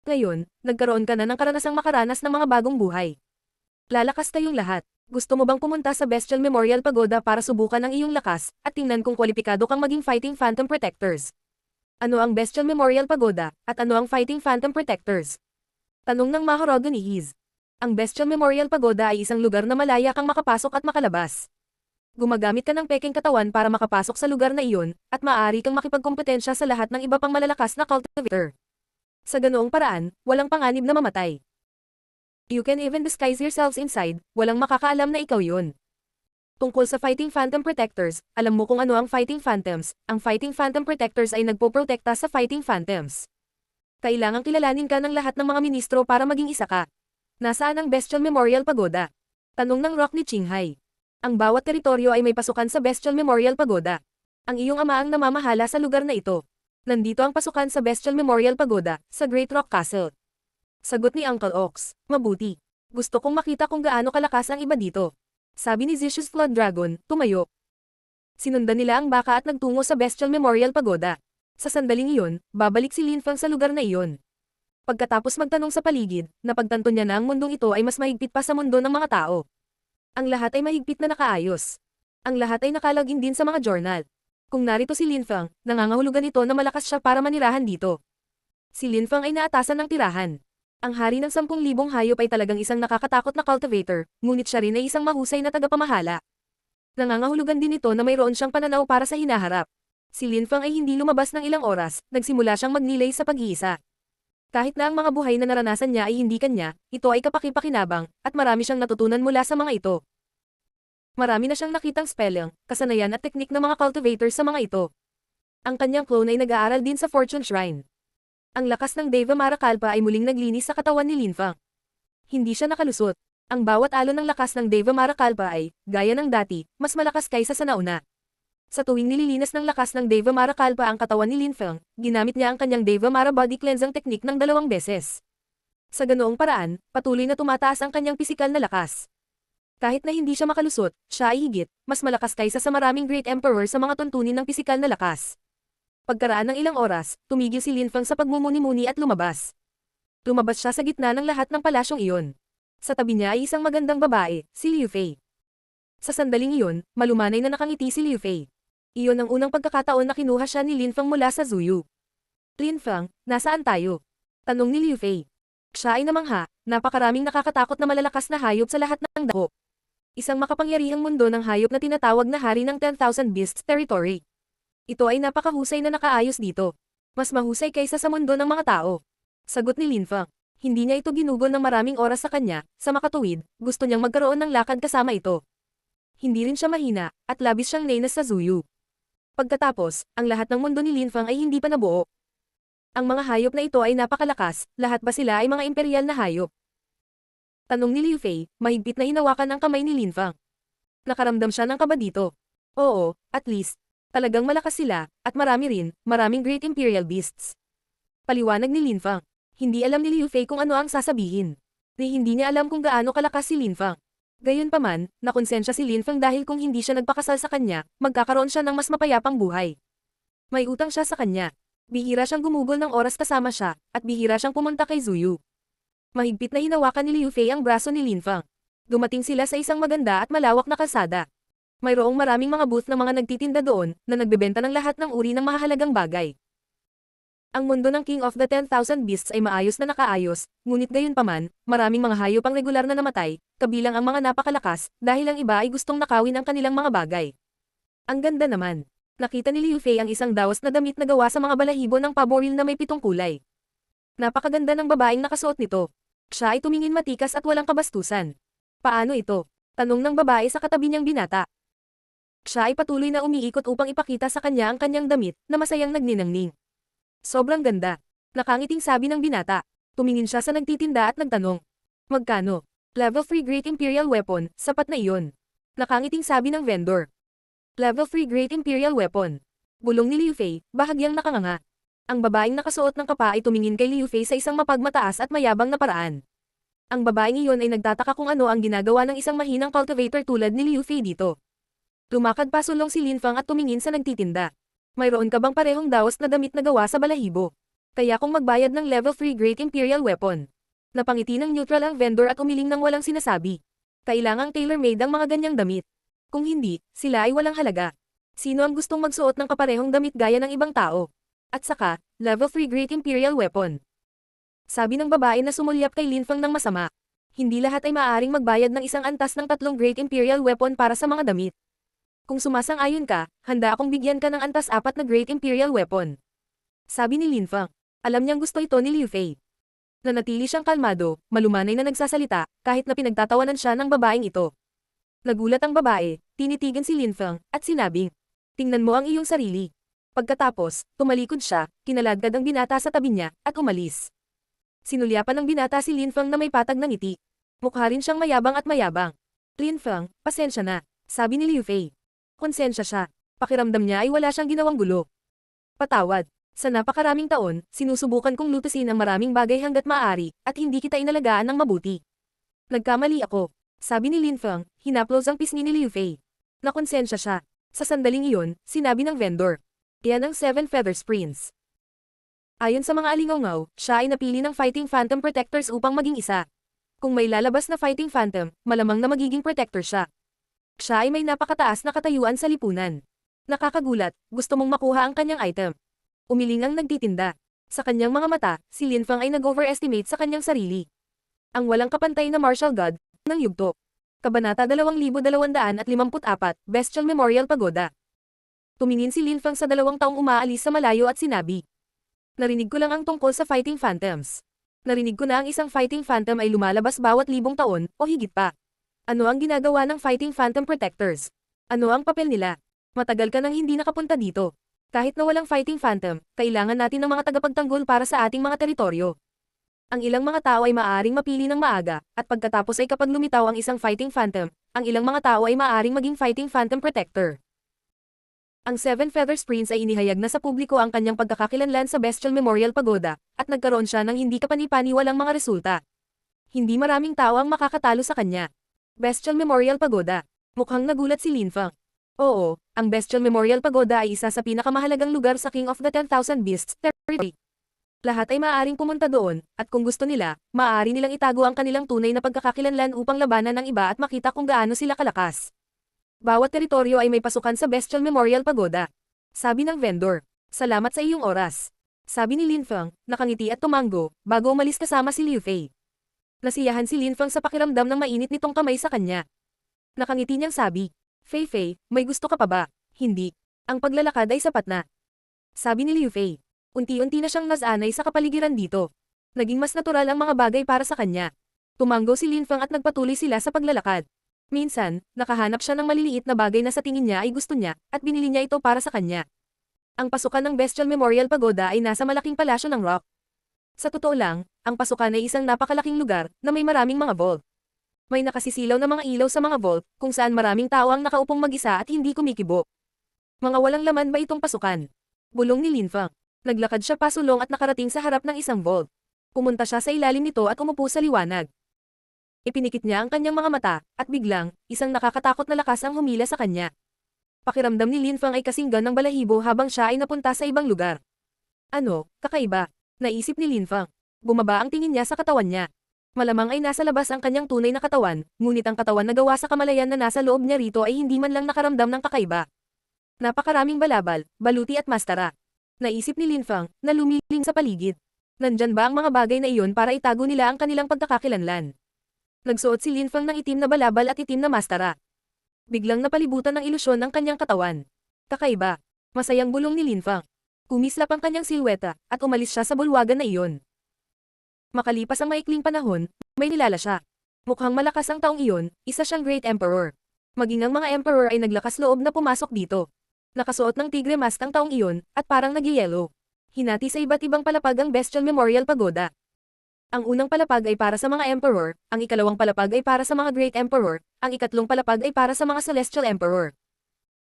Speaker 1: Ngayon, nagkaroon ka na ng karanasang makaranas ng mga bagong buhay. Lalakas kayong lahat. Gusto mo bang pumunta sa Bestial Memorial Pagoda para subukan ang iyong lakas, at tingnan kung kwalipikado kang maging Fighting Phantom Protectors? Ano ang Bestial Memorial Pagoda, at ano ang Fighting Phantom Protectors? Tanong ng Maharaga ni Hiz. Ang Bestial Memorial Pagoda ay isang lugar na malaya kang makapasok at makalabas. Gumagamit ka ng peking katawan para makapasok sa lugar na iyon, at maaari kang makipagkompetensya sa lahat ng iba pang malalakas na cultivator. Sa ganoong paraan, walang panganib na mamatay. You can even disguise yourselves inside, walang makakaalam na ikaw yun. Tungkol sa Fighting Phantom Protectors, alam mo kung ano ang Fighting Phantoms. Ang Fighting Phantom Protectors ay nagpoprotekta sa Fighting Phantoms. Kailangang kilalanin ka ng lahat ng mga ministro para maging isa ka. Nasaan ang Bestial Memorial Pagoda? Tanong ng Rock ni Qinghai. Ang bawat teritoryo ay may pasukan sa Bestial Memorial Pagoda. Ang iyong ama ang namamahala sa lugar na ito. Nandito ang pasukan sa Bestial Memorial Pagoda, sa Great Rock Castle. Sagot ni Uncle Ox, mabuti. Gusto kong makita kung gaano kalakas ang iba dito. Sabi ni Zisius Flood Dragon, tumayo. Sinundan nila ang baka at nagtungo sa Bestial Memorial Pagoda. Sa sandaling iyon, babalik si Linfang sa lugar na iyon. Pagkatapos magtanong sa paligid, napagtanto niya na ang mundong ito ay mas mahigpit pa sa mundo ng mga tao. Ang lahat ay mahigpit na nakaayos. Ang lahat ay nakalagin din sa mga journal. Kung narito si Linfang, nangangahulugan ito na malakas siya para manirahan dito. Si Linfang ay naatasan ng tirahan. Ang hari ng 10,000 hayop ay talagang isang nakakatakot na cultivator, ngunit siya rin ay isang mahusay na tagapamahala. Nangangahulugan din ito na mayroon siyang pananaw para sa hinaharap. Si Linfang ay hindi lumabas ng ilang oras, nagsimula siyang magnilay sa pag-iisa. Kahit na ang mga buhay na naranasan niya ay hindi kanya, ito ay kapakipakinabang, at marami siyang natutunan mula sa mga ito. Marami na siyang nakitang spelling, kasanayan at teknik ng mga cultivators sa mga ito. Ang kanyang clone ay nag-aaral din sa Fortune Shrine. Ang lakas ng Deva Marakalpa ay muling naglinis sa katawan ni Linfang. Hindi siya nakalusot. Ang bawat alon ng lakas ng Deva Marakalpa ay, gaya ng dati, mas malakas kaysa sa nauna. Sa tuwing nililinas ng lakas ng Deva Marakalpa ang katawan ni Linfang, ginamit niya ang kanyang Deva Mara Body Cleansing teknik ng 2 beses. Sa ganoong paraan, patuloy na tumataas ang kanyang pisikal na lakas. Kahit na hindi siya makalusot, siya ay higit, mas malakas kaysa sa maraming Great Emperor sa mga tuntunin ng pisikal na lakas. Pagkaraan ng ilang oras, tumigil si Lin Feng sa pagmumuni-muni at lumabas. Lumabas siya sa gitna ng lahat ng palasyong iyon. Sa tabi niya ay isang magandang babae, si Liu Fei. Sa sandaling iyon, malumanay na nakangiti si Liu Fei. Iyon ang unang pagkakataon na kinuha siya ni Lin Feng mula sa Zuyu. Lin Feng, nasaan tayo? Tanong ni Liu Fei. Siya ay namangha, napakaraming nakakatakot na malalakas na hayop sa lahat ng dako. Isang makapangyarihang mundo ng hayop na tinatawag na hari ng 10,000 Beasts Territory. Ito ay napakahusay na nakaayos dito. Mas mahusay kaysa sa mundo ng mga tao. Sagot ni Lin Feng. Hindi niya ito ginugol ng maraming oras sa kanya, sa makatuwid, gusto niyang magkaroon ng lakad kasama ito. Hindi rin siya mahina, at labis siyang nainas sa Zuyu. Pagkatapos, ang lahat ng mundo ni Lin Feng ay hindi pa nabuo. Ang mga hayop na ito ay napakalakas, lahat ba sila ay mga imperial na hayop? Tanong ni Liu Fei, mahigpit na hinawakan ang kamay ni Lin Feng. Nakaramdam siya ng kaba dito. Oo, at least. Talagang malakas sila, at marami rin, maraming Great Imperial Beasts. Paliwanag ni Lin Feng. Hindi alam ni Liu Fei kung ano ang sasabihin. Hindi niya alam kung gaano kalakas si Lin Feng. Gayunpaman, nakonsensya si Lin Feng dahil kung hindi siya nagpakasal sa kanya, magkakaroon siya ng mas mapayapang buhay. May utang siya sa kanya. Bihira siyang gumugol ng oras kasama siya, at bihira siyang pumunta kay Zuyu. Mahigpit na hinawakan ni Liu Fei ang braso ni Lin Feng. Dumating sila sa isang maganda at malawak na kalsada. Mayroong maraming mga booth ng mga nagtitinda doon, na nagbebenta ng lahat ng uri ng mahahalagang bagay. Ang mundo ng King of the 10,000 Beasts ay maayos na nakaayos, ngunit gayunpaman, maraming mga hayop ang regular na namatay, kabilang ang mga napakalakas, dahil ang iba ay gustong nakawin ang kanilang mga bagay. Ang ganda naman. Nakita ni Liu Fei ang isang dawas na damit na gawa sa mga balahibo ng paboril na may 7 kulay. Napakaganda ng babaeng nakasuot nito. Siya ay tumingin matikas at walang kabastusan. Paano ito? Tanong ng babae sa katabi niyang binata. Siya ay patuloy na umiikot upang ipakita sa kanya ang kanyang damit, na masayang nagninangning. Sobrang ganda. Nakangiting sabi ng binata. Tumingin siya sa nagtitinda at nagtanong. Magkano? Level 3 Great Imperial Weapon, sapat na iyon. Nakangiting sabi ng vendor. Level 3 Great Imperial Weapon. Bulong ni Liu Fei, bahagyang nakanganga. Ang babaeng nakasuot ng kapa ay tumingin kay Liu Fei sa isang mapagmataas at mayabang na paraan. Ang babaeng iyon ay nagtataka kung ano ang ginagawa ng isang mahinang cultivator tulad ni Liu Fei dito. Lumakad pasulong si Lin Feng at tumingin sa nagtitinda. Mayroon ka bang parehong dawas na damit na gawa sa balahibo? Kaya kung magbayad ng level 3 Great Imperial Weapon. Napangiti ng neutral ang vendor at umiling ng walang sinasabi. Kailangang tailor-made ang mga ganyang damit. Kung hindi, sila ay walang halaga. Sino ang gustong magsuot ng kaparehong damit gaya ng ibang tao? At saka, level 3 Great Imperial Weapon. Sabi ng babae na sumulyap kay Lin Feng ng masama. Hindi lahat ay maaaring magbayad ng isang antas ng 3 Great Imperial Weapon para sa mga damit. Kung sumasang-ayon ka, handa akong bigyan ka ng antas 4 na Great Imperial Weapon. Sabi ni Lin Feng. Alam niyang gusto ito ni Liu Fei. Nanatili siyang kalmado, malumanay na nagsasalita, kahit na pinagtatawanan siya ng babaeng ito. Nagulat ang babae, tinitigan si Lin Feng, at sinabing, tingnan mo ang iyong sarili. Pagkatapos, tumalikod siya, kinaladkad ang binata sa tabi niya, at umalis. Sinulyapan ng binata si Lin Feng na may patag ng ngiti. Mukha rin siyang mayabang at mayabang. Lin Feng, pasensya na, sabi ni Liu Fei. Konsensya siya. Pakiramdam niya ay wala siyang ginawang gulo. Patawad. Sa napakaraming taon, sinusubukan kong lutasin ang maraming bagay hanggat maaari, at hindi kita inalagaan ng mabuti. Nagkamali ako. Sabi ni Lin Feng, hinaplos ang pisngi ni Liu Fei. Nakonsensya siya. Sa sandaling iyon, sinabi ng vendor. Yan ang 7 Feathers Prince. Ayon sa mga alingaw-ngaw, siya ay napili ng Fighting Phantom Protectors upang maging isa. Kung may lalabas na Fighting Phantom, malamang na magiging protector siya. Siya ay may napakataas na katayuan sa lipunan. Nakakagulat, gusto mong makuha ang kanyang item. Umiling ang nagtitinda. Sa kanyang mga mata, si Lin Feng ay nag-overestimate sa kanyang sarili. Ang walang kapantay na martial god, ng yugto. Kabanata 2254, Bestial Memorial Pagoda. Tumingin si Lin Feng sa 2 taong umaalis sa malayo at sinabi. Narinig ko lang ang tungkol sa Fighting Phantoms. Narinig ko na ang isang Fighting Phantom ay lumalabas bawat 1,000 taon, o higit pa. Ano ang ginagawa ng Fighting Phantom Protectors? Ano ang papel nila? Matagal ka nang hindi nakapunta dito. Kahit na walang Fighting Phantom, kailangan natin ng mga tagapagtanggol para sa ating mga teritoryo. Ang ilang mga tao ay maaaring mapili ng maaga, at pagkatapos ay kapag lumitaw ang isang Fighting Phantom, ang ilang mga tao ay maaaring maging Fighting Phantom Protector. Ang 7 Feathers Prince ay inihayag na sa publiko ang kanyang pagkakakilanlan sa Bestial Memorial Pagoda, at nagkaroon siya ng hindi kapani-paniwalang mga resulta. Hindi maraming tao ang makakatalo sa kanya. Bestial Memorial Pagoda. Mukhang nagulat si Linfang. Oo, ang Bestial Memorial Pagoda ay isa sa pinakamahalagang lugar sa King of the 10,000 Beasts territory. Lahat ay maaaring pumunta doon, at kung gusto nila, maaari nilang itago ang kanilang tunay na pagkakakilanlan upang labanan ng iba at makita kung gaano sila kalakas. Bawat teritoryo ay may pasukan sa Bestial Memorial Pagoda. Sabi ng vendor. Salamat sa iyong oras. Sabi ni Linfang, nakangiti at tumango, bago umalis kasama si Liu Fei. Nasiyahan si Linfang sa pakiramdam ng mainit nitong kamay sa kanya. Nakangiti niyang sabi, Fei Fei, may gusto ka pa ba? Hindi. Ang paglalakad ay sapat na. Sabi ni Liu Fei. Unti-unti na siyang nasanay sa kapaligiran dito. Naging mas natural ang mga bagay para sa kanya. Tumango si Linfang at nagpatuloy sila sa paglalakad. Minsan, nakahanap siya ng maliliit na bagay na sa tingin niya ay gusto niya, at binili niya ito para sa kanya. Ang pasukan ng Bestial Memorial Pagoda ay nasa malaking palasyo ng rock. Sa totoo lang, ang pasukan ay isang napakalaking lugar na may maraming mga vault. May nakasisilaw na mga ilaw sa mga vault, kung saan maraming tao ang nakaupong mag-isa at hindi kumikibo. Mga walang laman ba itong pasukan? Bulong ni Linfang. Naglakad siya pasulong at nakarating sa harap ng isang vault. Pumunta siya sa ilalim nito at umupo sa liwanag. Ipinikit niya ang kanyang mga mata, at biglang, isang nakakatakot na lakas ang humila sa kanya. Pakiramdam ni Linfang ay kasinggan ng balahibo habang siya ay napunta sa ibang lugar. Ano, kakaiba? Naisip ni Linfang. Bumaba ang tingin niya sa katawan niya. Malamang ay nasa labas ang kanyang tunay na katawan, ngunit ang katawan na gawa sa kamalayan na nasa loob niya rito ay hindi man lang nakaramdam ng kakaiba. Napakaraming balabal, baluti at mastara. Naisip ni Linfang, na lumiling sa paligid. Nandyan ba ang mga bagay na iyon para itago nila ang kanilang pagkakakilanlan? Nagsuot si Linfang ng itim na balabal at itim na mastara. Biglang napalibutan ng ilusyon ang kanyang katawan. Kakaiba. Masayang bulong ni Linfang. Kumislap ang kanyang silweta, at umalis siya sa bulwagan na iyon. Makalipas ang maikling panahon, may nilala siya. Mukhang malakas ang taong iyon, isa siyang Great Emperor. Maging ang mga Emperor ay naglakas loob na pumasok dito. Nakasuot ng tigre mask ang taong iyon, at parang nagyayelo. Hinati sa iba't ibang palapag ang Bestial Memorial Pagoda. Ang unang palapag ay para sa mga Emperor, ang ikalawang palapag ay para sa mga Great Emperor, ang ikatlong palapag ay para sa mga Celestial Emperor.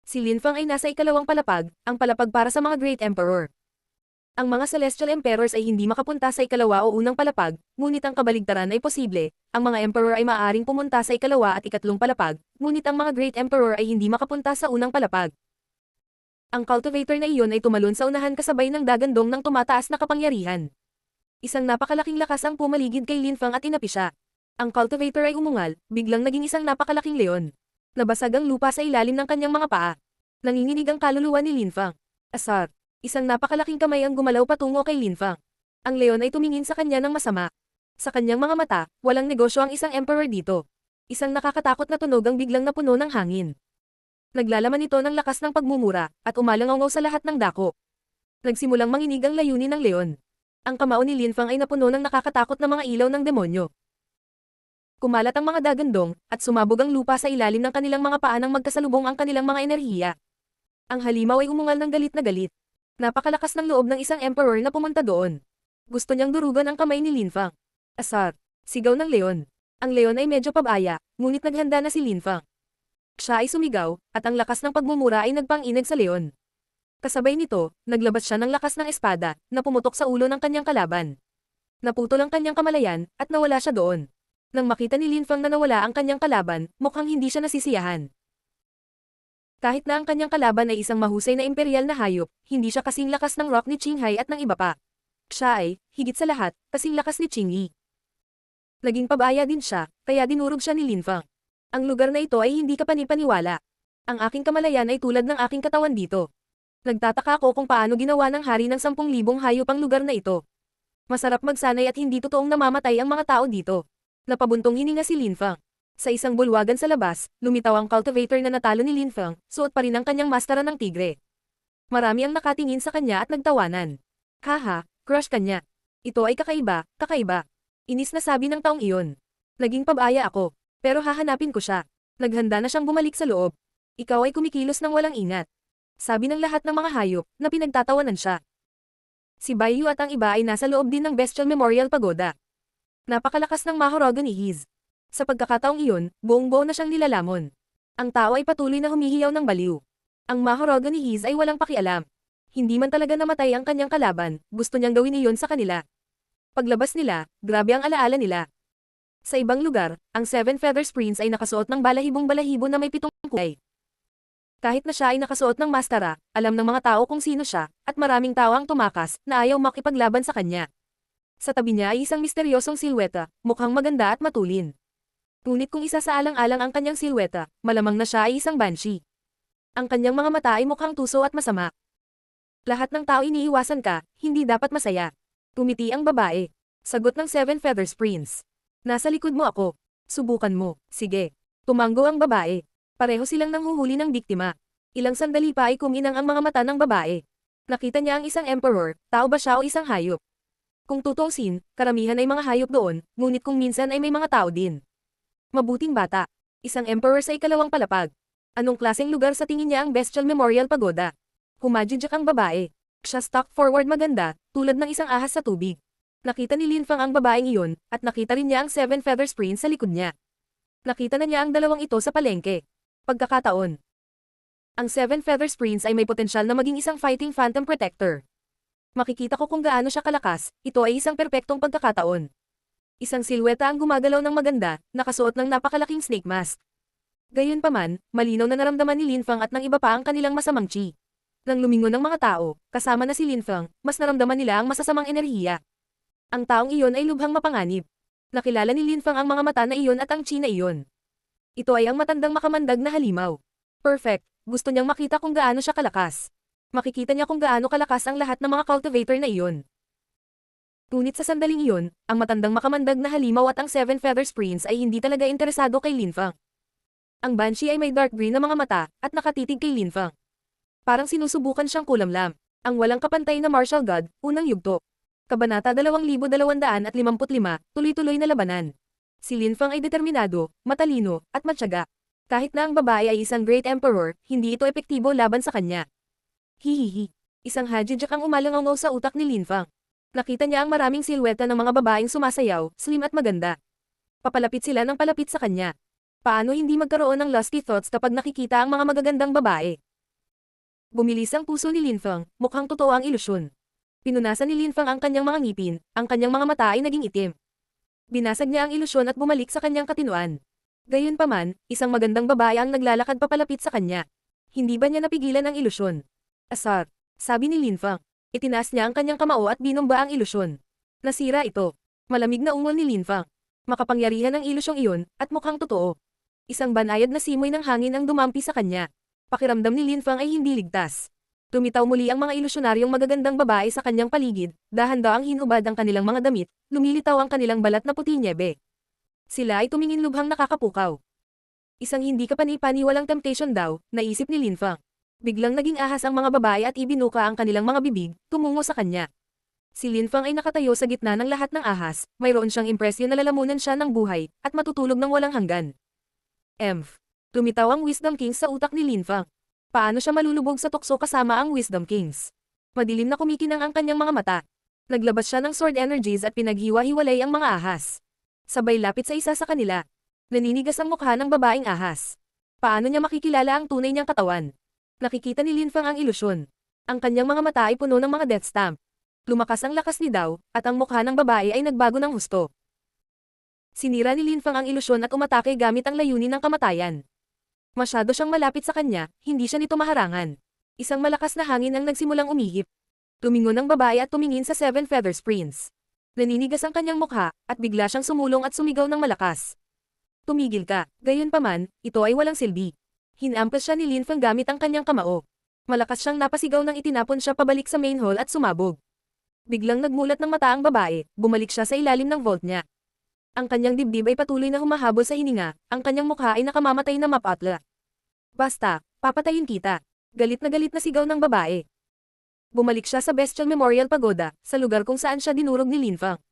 Speaker 1: Si Linfang ay nasa ikalawang palapag, ang palapag para sa mga Great Emperor. Ang mga Celestial Emperors ay hindi makapunta sa ikalawa o unang palapag, ngunit ang kabaligtaran ay posible, ang mga Emperor ay maaaring pumunta sa ikalawa at ikatlong palapag, ngunit ang mga Great Emperor ay hindi makapunta sa unang palapag. Ang cultivator na iyon ay tumalon sa unahan kasabay ng dagandong ng tumataas na kapangyarihan. Isang napakalaking lakas ang pumaligid kay Linfang at inapi siya. Ang cultivator ay umungal, biglang naging isang napakalaking leon. Nabasag ang lupa sa ilalim ng kanyang mga paa. Nanginginig ang kaluluwa ni Linfang. Asar. Isang napakalaking kamay ang gumalaw patungo kay Linfang. Ang leon ay tumingin sa kanya ng masama. Sa kanyang mga mata, walang negosyo ang isang emperor dito. Isang nakakatakot na tunog ang biglang napuno ng hangin. Naglalaman ito ng lakas ng pagmumura, at umalangaw sa lahat ng dako. Nagsimulang manginig ang layunin ng leon. Ang kamao ni Linfang ay napuno ng nakakatakot na mga ilaw ng demonyo. Kumalat ang mga dagandong, at sumabog ang lupa sa ilalim ng kanilang mga paa nang magkasalubong ang kanilang mga enerhiya. Ang halimaw ay umungal ng galit na galit. Napakalakas ng loob ng isang emperor na pumunta doon. Gusto niyang durugan ang kamay ni Linfang. Asar. Sigaw ng leon. Ang leon ay medyo pabaya, ngunit naghanda na si Linfang. Siya ay sumigaw, at ang lakas ng pagmumura ay nagpang-inag sa leon. Kasabay nito, naglabas siya ng lakas ng espada, na pumutok sa ulo ng kanyang kalaban. Naputol ang kanyang kamalayan, at nawala siya doon. Nang makita ni Linfang na nawala ang kanyang kalaban, mukhang hindi siya nasisiyahan. Kahit na ang kanyang kalaban ay isang mahusay na imperial na hayop, hindi siya kasing lakas ng rock ni Qinghai at ng iba pa. Siya ay, higit sa lahat, kasing lakas ni Qingyi. Naging pabaya din siya, kaya dinurog siya ni Linfang. Ang lugar na ito ay hindi kapanipaniwala. Ang aking kamalayan ay tulad ng aking katawan dito. Nagtataka ako kung paano ginawa ng hari ng 10,000 hayop ang lugar na ito. Masarap magsanay at hindi totoong namamatay ang mga tao dito. Napabuntong hininga si Linfang. Sa isang bulwagan sa labas, lumitaw ang cultivator na natalo ni Linfang, suot pa rin ang kanyang mastara ng tigre. Marami ang nakatingin sa kanya at nagtawanan. Haha, crush kanya. Ito ay kakaiba, kakaiba. Inis na sabi ng taong iyon. Naging pabaya ako. Pero hahanapin ko siya. Naghanda na siyang bumalik sa loob. Ikaw ay kumikilos ng walang ingat. Sabi ng lahat ng mga hayop na pinagtatawanan siya. Si Baiyu at ang iba ay nasa loob din ng Bestial Memorial Pagoda. Napakalakas ng mahorogany Hiz. Sa pagkakataong iyon, buong-buo na siyang nilalamon. Ang tao ay patuloy na humihiyaw ng baliw. Ang mahorogany Hiz ay walang pakialam. Hindi man talaga namatay ang kanyang kalaban, gusto niyang gawin iyon sa kanila. Paglabas nila, grabe ang alaala nila. Sa ibang lugar, ang Seven Feathers Prince ay nakasuot ng balahibong balahibo na may 7 kulay. Kahit na siya ay nakasuot ng maskara, alam ng mga tao kung sino siya, at maraming tao ang tumakas na ayaw makipaglaban sa kanya. Sa tabi niya ay isang misteryosong silweta, mukhang maganda at matulin. Ngunit kung isa sa alang-alang ang kanyang silweta, malamang na siya ay isang banshee. Ang kanyang mga mata ay mukhang tuso at masama. Lahat ng tao iniiwasan ka, hindi dapat masaya. Tumiti ang babae. Sagot ng Seven Feathers Prince. Nasa likod mo ako. Subukan mo. Sige. Tumanggo ang babae. Pareho silang nanghuhuli ng biktima. Ilang sandali pa ay kuminang ang mga mata ng babae. Nakita niya ang isang emperor, tao ba siya o isang hayop? Kung tutuusin, karamihan ay mga hayop doon, ngunit kung minsan ay may mga tao din. Mabuting bata. Isang emperor sa ikalawang palapag. Anong klaseng lugar sa tingin niya ang Bestial Memorial Pagoda? Humajijak ang babae. Siya stalk forward maganda, tulad ng isang ahas sa tubig. Nakita ni Linfang ang babaeng iyon, at nakita rin niya ang Seven Feathers Prince sa likod niya. Nakita na niya ang dalawang ito sa palengke. Pagkakataon. Ang Seven Feathers Prince ay may potensyal na maging isang fighting phantom protector. Makikita ko kung gaano siya kalakas, ito ay isang perpektong pagkakataon. Isang silweta ang gumagalaw ng maganda, nakasuot ng napakalaking snake mask. Gayunpaman, malinaw na naramdaman ni Linfang at ng iba pa ang kanilang masamang chi. Nang lumingon ng mga tao, kasama na si Linfang, mas naramdaman nila ang masasamang enerhiya. Ang taong iyon ay lubhang mapanganib. Nakilala ni Linfang ang mga mata na iyon at ang chi na iyon. Ito ay ang matandang makamandag na halimaw. Perfect, gusto niyang makita kung gaano siya kalakas. Makikita niya kung gaano kalakas ang lahat ng mga cultivator na iyon. Ngunit sa sandaling iyon, ang matandang makamandag na halimaw at ang Seven Feathers Prince ay hindi talaga interesado kay Linfang. Ang Banshee ay may dark green na mga mata, at nakatitig kay Linfang. Parang sinusubukan siyang kulamlam. Ang walang kapantay na martial god, unang yugto. Kabanata 2255, tuloy-tuloy na labanan. Si Linfang ay determinado, matalino, at matyaga. Kahit na ang babae ay isang great emperor, hindi ito epektibo laban sa kanya. Hihihi. Isang hajijak ang umalangaw sa utak ni Linfang. Nakita niya ang maraming silweta ng mga babaeng sumasayaw, slim at maganda. Papalapit sila ng palapit sa kanya. Paano hindi magkaroon ng lusty thoughts kapag nakikita ang mga magagandang babae? Bumilis ang puso ni Linfang, mukhang totoo ang ilusyon. Pinunasan ni Linfang ang kanyang mga ngipin, ang kanyang mga mata ay naging itim. Binasag niya ang ilusyon at bumalik sa kanyang katinuan. Gayunpaman, isang magandang babae ang naglalakad papalapit sa kanya. Hindi ba niya napigilan ang ilusyon? Asar, sabi ni Linfang. Itinaas niya ang kanyang kamao at binomba ang ilusyon. Nasira ito. Malamig na ungol ni Linfang. Makapangyarihan ang ilusyong iyon, at mukhang totoo. Isang banayad na simoy ng hangin ang dumampi sa kanya. Pakiramdam ni Linfang ay hindi ligtas. Tumitaw muli ang mga ilusyonaryong magagandang babae sa kanyang paligid, dahan-daang hinubad ang kanilang mga damit, lumilitaw ang kanilang balat na puti nyebe. Sila ay tumingin lubhang nakakapukaw. Isang hindi kapani-paniwalang temptation daw, naisip ni Linfang. Biglang naging ahas ang mga babae at ibinuka ang kanilang mga bibig, tumungo sa kanya. Si Linfang ay nakatayo sa gitna ng lahat ng ahas, mayroon siyang impresyon na lalamunan siya ng buhay, at matutulog ng walang hanggan. Tumitaw ang Wisdom Kings sa utak ni Linfang. Paano siya malulubog sa tukso kasama ang Wisdom Kings? Madilim na kumikinang ang kanyang mga mata. Naglabas siya ng sword energies at pinaghiwa-hiwalay ang mga ahas. Sabay lapit sa isa sa kanila. Naninigas ang mukha ng babaeng ahas. Paano niya makikilala ang tunay niyang katawan? Nakikita ni Linfang ang ilusyon. Ang kanyang mga mata ay puno ng mga death stamp. Lumakas ang lakas ni Dao, at ang mukha ng babae ay nagbago ng husto. Sinira ni Linfang ang ilusyon at umatake gamit ang layunin ng kamatayan. Masyado siyang malapit sa kanya, hindi siya nito maharangan. Isang malakas na hangin ang nagsimulang umihip. Tumingon ang babae at tumingin sa Seven Feathers Prince. Naninigas ang kanyang mukha, at bigla siyang sumulong at sumigaw ng malakas. Tumigil ka, gayunpaman, ito ay walang silbi. Hinampas siya ni Linfang gamit ang kanyang kamao. Malakas siyang napasigaw nang itinapon siya pabalik sa main hall at sumabog. Biglang nagmulat ng mata ang babae, bumalik siya sa ilalim ng vault niya. Ang kanyang dibdib ay patuloy na humahabol sa hininga, ang kanyang mukha ay nakamamatay na mapatla. Basta, papatayin kita. Galit na sigaw ng babae. Bumalik siya sa Bestial Memorial Pagoda, sa lugar kung saan siya dinurog ni Linfang.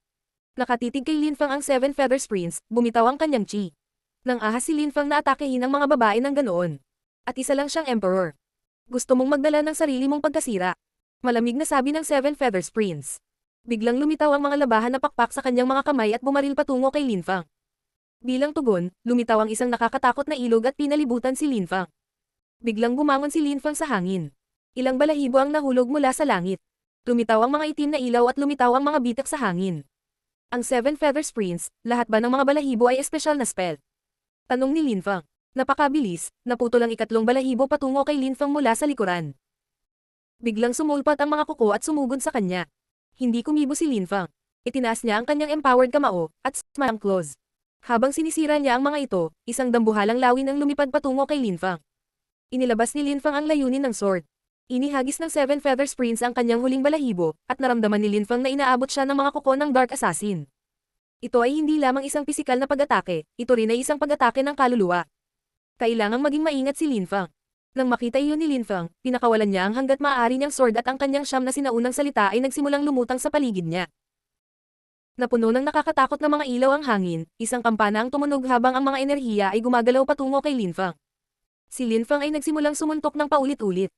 Speaker 1: Nakatitig kay Linfang ang Seven Feathers Prince, bumitaw ang kanyang chi. Nang ahas si Linfang na atakehin ang mga babae ng ganoon. At isa lang siyang emperor. Gusto mong magdala ng sarili mong pagkasira. Malamig na sabi ng Seven Feathers Prince. Biglang lumitaw ang mga labahan na pakpak sa kanyang mga kamay at bumaril patungo kay Linfang. Bilang tugon, lumitaw ang isang nakakatakot na ilog at pinalibutan si Linfang. Biglang bumangon si Linfang sa hangin. Ilang balahibo ang nahulog mula sa langit. Lumitaw ang mga itim na ilaw at lumitaw ang mga bitak sa hangin. Ang Seven Feathers Prince, lahat ba ng mga balahibo ay espesyal na spell? Tanong ni Lin Feng. Napakabilis, naputol ang ikatlong balahibo patungo kay Lin Feng mula sa likuran. Biglang sumulpat ang mga kuko at sumugod sa kanya. Hindi kumibo si Lin Feng. Itinaas niya ang kanyang empowered kamao, at smile ang claws. Habang sinisira niya ang mga ito, isang dambuhalang lawin ang lumipad patungo kay Lin Feng. Inilabas ni Lin Feng ang layunin ng sword. Inihagis ng Seven Feathers Prince ang kanyang huling balahibo, at naramdaman ni Lin Feng na inaabot siya ng mga kuko ng Dark Assassin. Ito ay hindi lamang isang pisikal na pag-atake, ito rin ay isang pag-atake ng kaluluwa. Kailangang maging maingat si Lin Feng. Nang makita iyon ni Lin Feng, pinakawalan niya ang hanggat maaari niyang sword at ang kanyang siyam na sinaunang salita ay nagsimulang lumutang sa paligid niya. Napuno ng nakakatakot na mga ilaw ang hangin, isang kampana ang tumunog habang ang mga enerhiya ay gumagalaw patungo kay Lin Feng. Si Lin Feng ay nagsimulang sumuntok ng paulit-ulit.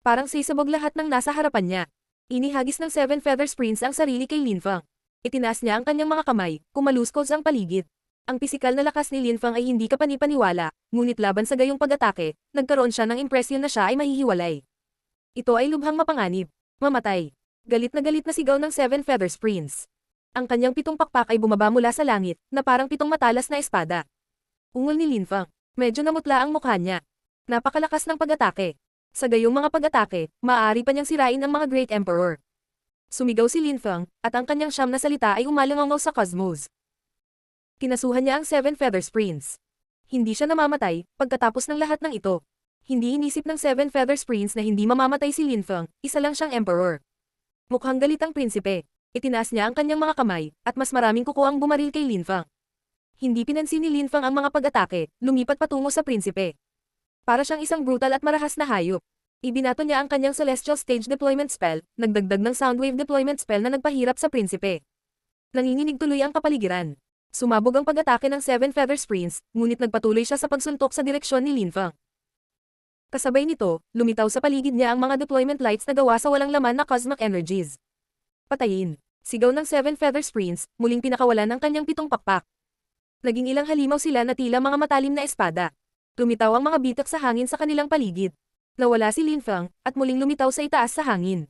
Speaker 1: Parang sisabog lahat ng nasa harapan niya. Inihagis ng Seven Feathers Prince ang sarili kay Lin Feng. Itinaas niya ang kanyang mga kamay, kumaluskos ang paligid. Ang pisikal na lakas ni Lin Feng ay hindi kapani-paniwala, ngunit laban sa gayong pag-atake, nagkaroon siya ng impresyon na siya ay mahihiwalay. Ito ay lubhang mapanganib. Mamatay. Galit na sigaw ng Seven Feathers Prince. Ang kanyang pitong pakpak ay bumaba mula sa langit, na parang pitong matalas na espada. Ungol ni Lin Feng. Medyo namutla ang mukha niya. Napakalakas ng pag-atake. Sa gayong mga pag-atake, maaari pa niyang sirain ang mga Great Emperor. Sumigaw si Lin Feng, at ang kanyang siyam na salita ay umalangaw sa cosmos. Kinasuhan niya ang Seven Feathers Prince. Hindi siya namamatay, pagkatapos ng lahat ng ito. Hindi inisip ng Seven Feathers Prince na hindi mamamatay si Lin Feng, isa lang siyang Emperor. Mukhang galit ang prinsipe. Itinaas niya ang kanyang mga kamay, at mas maraming kuko ang bumaril kay Lin Feng. Hindi pinansin ni Lin Feng ang mga pag-atake, lumipat patungo sa prinsipe. Para siyang isang brutal at marahas na hayop. Ibinato niya ang kanyang Celestial Stage Deployment Spell, nagdagdag ng Soundwave Deployment Spell na nagpahirap sa prinsipe. Nanginginig tuloy ang kapaligiran. Sumabog ang pag-atake ng Seven Feathers Prince, ngunit nagpatuloy siya sa pagsuntok sa direksyon ni Lin Feng. Kasabay nito, lumitaw sa paligid niya ang mga deployment lights na gawa sa walang laman na cosmic energies. Patayin. Sigaw ng Seven Feathers Prince, muling pinakawalan ang kanyang pitong pakpak. Naging ilang halimaw sila na tila mga matalim na espada. Lumitaw ang mga bitak sa hangin sa kanilang paligid. Nawala si Lin Feng, at muling lumitaw sa itaas sa hangin.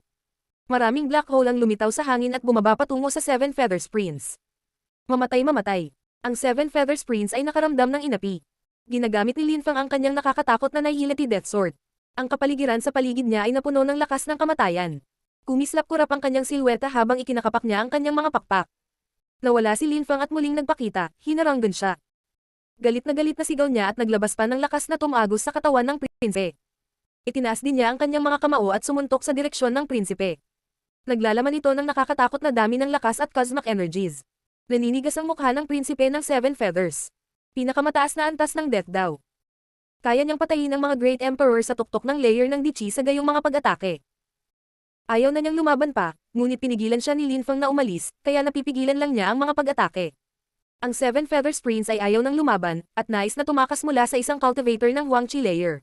Speaker 1: Maraming black hole ang lumitaw sa hangin at bumaba patungo sa Seven Feathers Prince. Mamatay. Ang Seven Feathers Prince ay nakaramdam ng inapi. Ginagamit ni Lin Feng ang kanyang nakakatakot na Nihility Death Sword. Ang kapaligiran sa paligid niya ay napuno ng lakas ng kamatayan. Kumislap-kurap ang kanyang silweta habang ikinakapak niya ang kanyang mga pakpak. Nawala si Lin Feng at muling nagpakita, hinaranggan siya. Galit na sigaw niya at naglabas pa ng lakas na tumagos sa katawan ng prinsipe. Itinaas din niya ang kanyang mga kamao at sumuntok sa direksyon ng prinsipe. Naglalaman ito ng nakakatakot na dami ng lakas at cosmic energies. Naninigas ang mukha ng prinsipe ng Seven Feathers. Pinakamataas na antas ng death daw. Kaya niyang patayin ang mga Great Emperor sa tuktok ng layer ng Di Chi sa gayong mga pag-atake. Ayaw na niyang lumaban pa, ngunit pinigilan siya ni Lin Feng na umalis, kaya napipigilan lang niya ang mga pag-atake. Ang Seven Feathers Prince ay ayaw ng lumaban, at nais na tumakas mula sa isang cultivator ng Huangqi layer.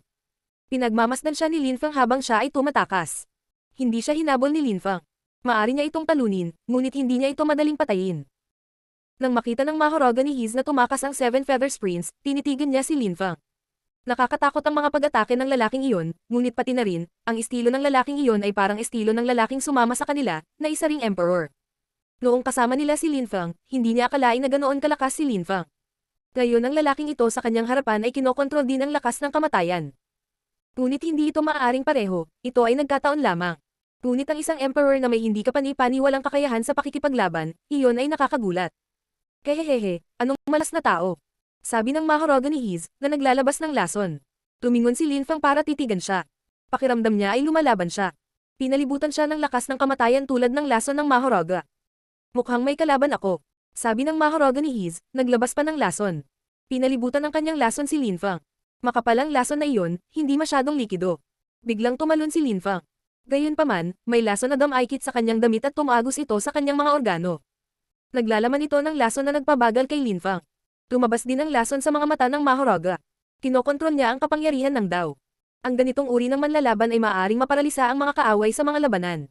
Speaker 1: Pinagmamasdan siya ni Lin Feng habang siya ay tumatakas. Hindi siya hinabol ni Lin Feng. Maari niya itong talunin, ngunit hindi niya ito madaling patayin. Nang makita ng Maharaga ni Hiz na tumakas ang Seven Feathers Prince, tinitigan niya si Lin Feng. Nakakatakot ang mga pag-atake ng lalaking iyon, ngunit pati na rin, ang estilo ng lalaking iyon ay parang estilo ng lalaking sumama sa kanila, na isa ring emperor. Noong kasama nila si Lin Feng, hindi niya akalain na ganoon kalakas si Lin Feng. Ngayon ang lalaking ito sa kanyang harapan ay kinokontrol din ang lakas ng kamatayan. Ngunit hindi ito maaaring pareho, ito ay nagkataon lamang. Ngunit ang isang emperor na may hindi kapani-paniwalang kakayahan sa pakikipaglaban, iyon ay nakakagulat. Kehehehe, anong malas na tao? Sabi ng Maharaga ni Hiz, na naglalabas ng lason. Tumingon si Lin Feng para titigan siya. Pakiramdam niya ay lumalaban siya. Pinalibutan siya ng lakas ng kamatayan tulad ng lason ng Maharaga. Mukhang may kalaban ako. Sabi ng Maharaga ni Hiz, naglabas pa ng lason. Pinalibutan ng kanyang lason si Lin Feng. Makapal ang lason na iyon, hindi masyadong likido. Biglang tumalon si Lin Feng. Gayunpaman, may lason na damaykit sa kanyang damit at tumagos ito sa kanyang mga organo. Naglalaman ito ng lason na nagpabagal kay Lin Feng. Tumabas din ang lason sa mga mata ng Maharaga. Kinokontrol niya ang kapangyarihan ng Dao. Ang ganitong uri ng manlalaban ay maaaring maparalisa ang mga kaaway sa mga labanan.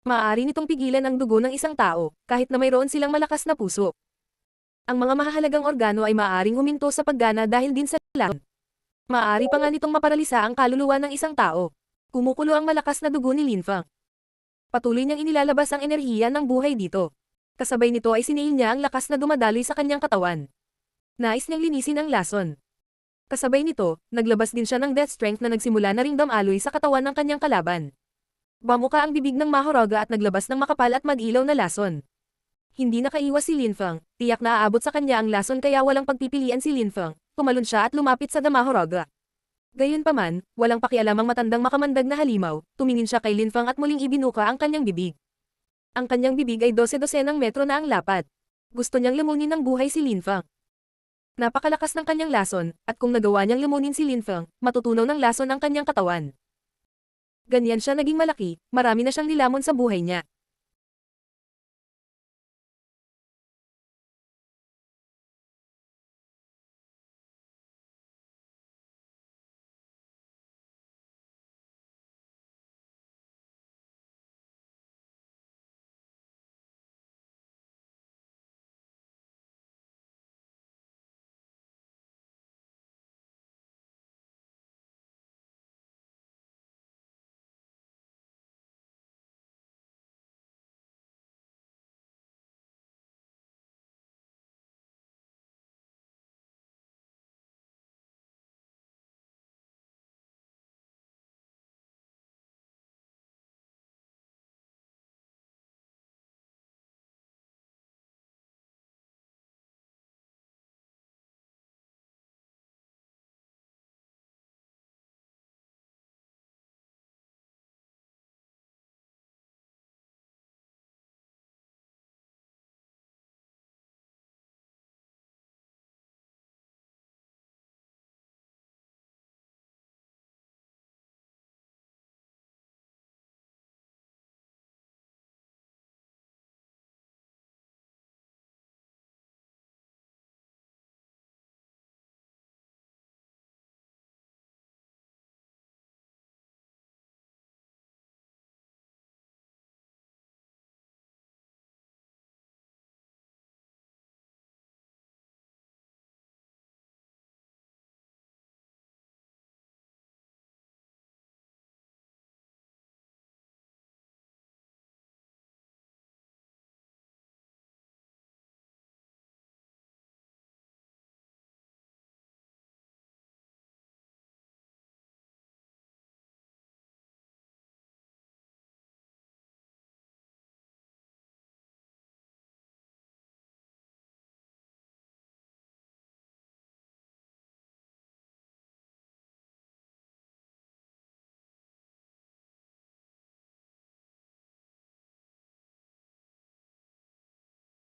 Speaker 1: Maaari nitong pigilan ang dugo ng isang tao, kahit na mayroon silang malakas na puso. Ang mga mahahalagang organo ay maaaring huminto sa paggana dahil din sa lason. Maaari pa nga nitong maparalisa ang kaluluwa ng isang tao. Kumukulo ang malakas na dugo ni Lin Feng. Patuloy niyang inilalabas ang enerhiya ng buhay dito. Kasabay nito ay siniil niya ang lakas na dumadaloy sa kanyang katawan. Nais niyang linisin ang lason. Kasabay nito, naglabas din siya ng death strength na nagsimula na ring damaloy sa katawan ng kanyang kalaban. Bamuka ang bibig ng Mahoraga at naglabas ng makapal at mag-ilaw na lason. Hindi nakaiwas si Linfeng, tiyak na aabot sa kanya ang lason kaya walang pagpipilian si Linfeng, tumalon siya at lumapit sa Mahoraga. Gayunpaman, walang pakialam ang matandang makamandag na halimaw, tumingin siya kay Linfeng at muling ibinuka ang kanyang bibig. Ang kanyang bibig ay 12-dosenang metro na ang lapat. Gusto niyang lamunin ng buhay si Linfeng. Napakalakas ng kanyang lason, at kung nagawa niyang lamunin si Linfeng, matutunaw ng lason ang kanyang katawan. Ganyan siya naging malaki, marami na siyang nilamon sa buhay niya.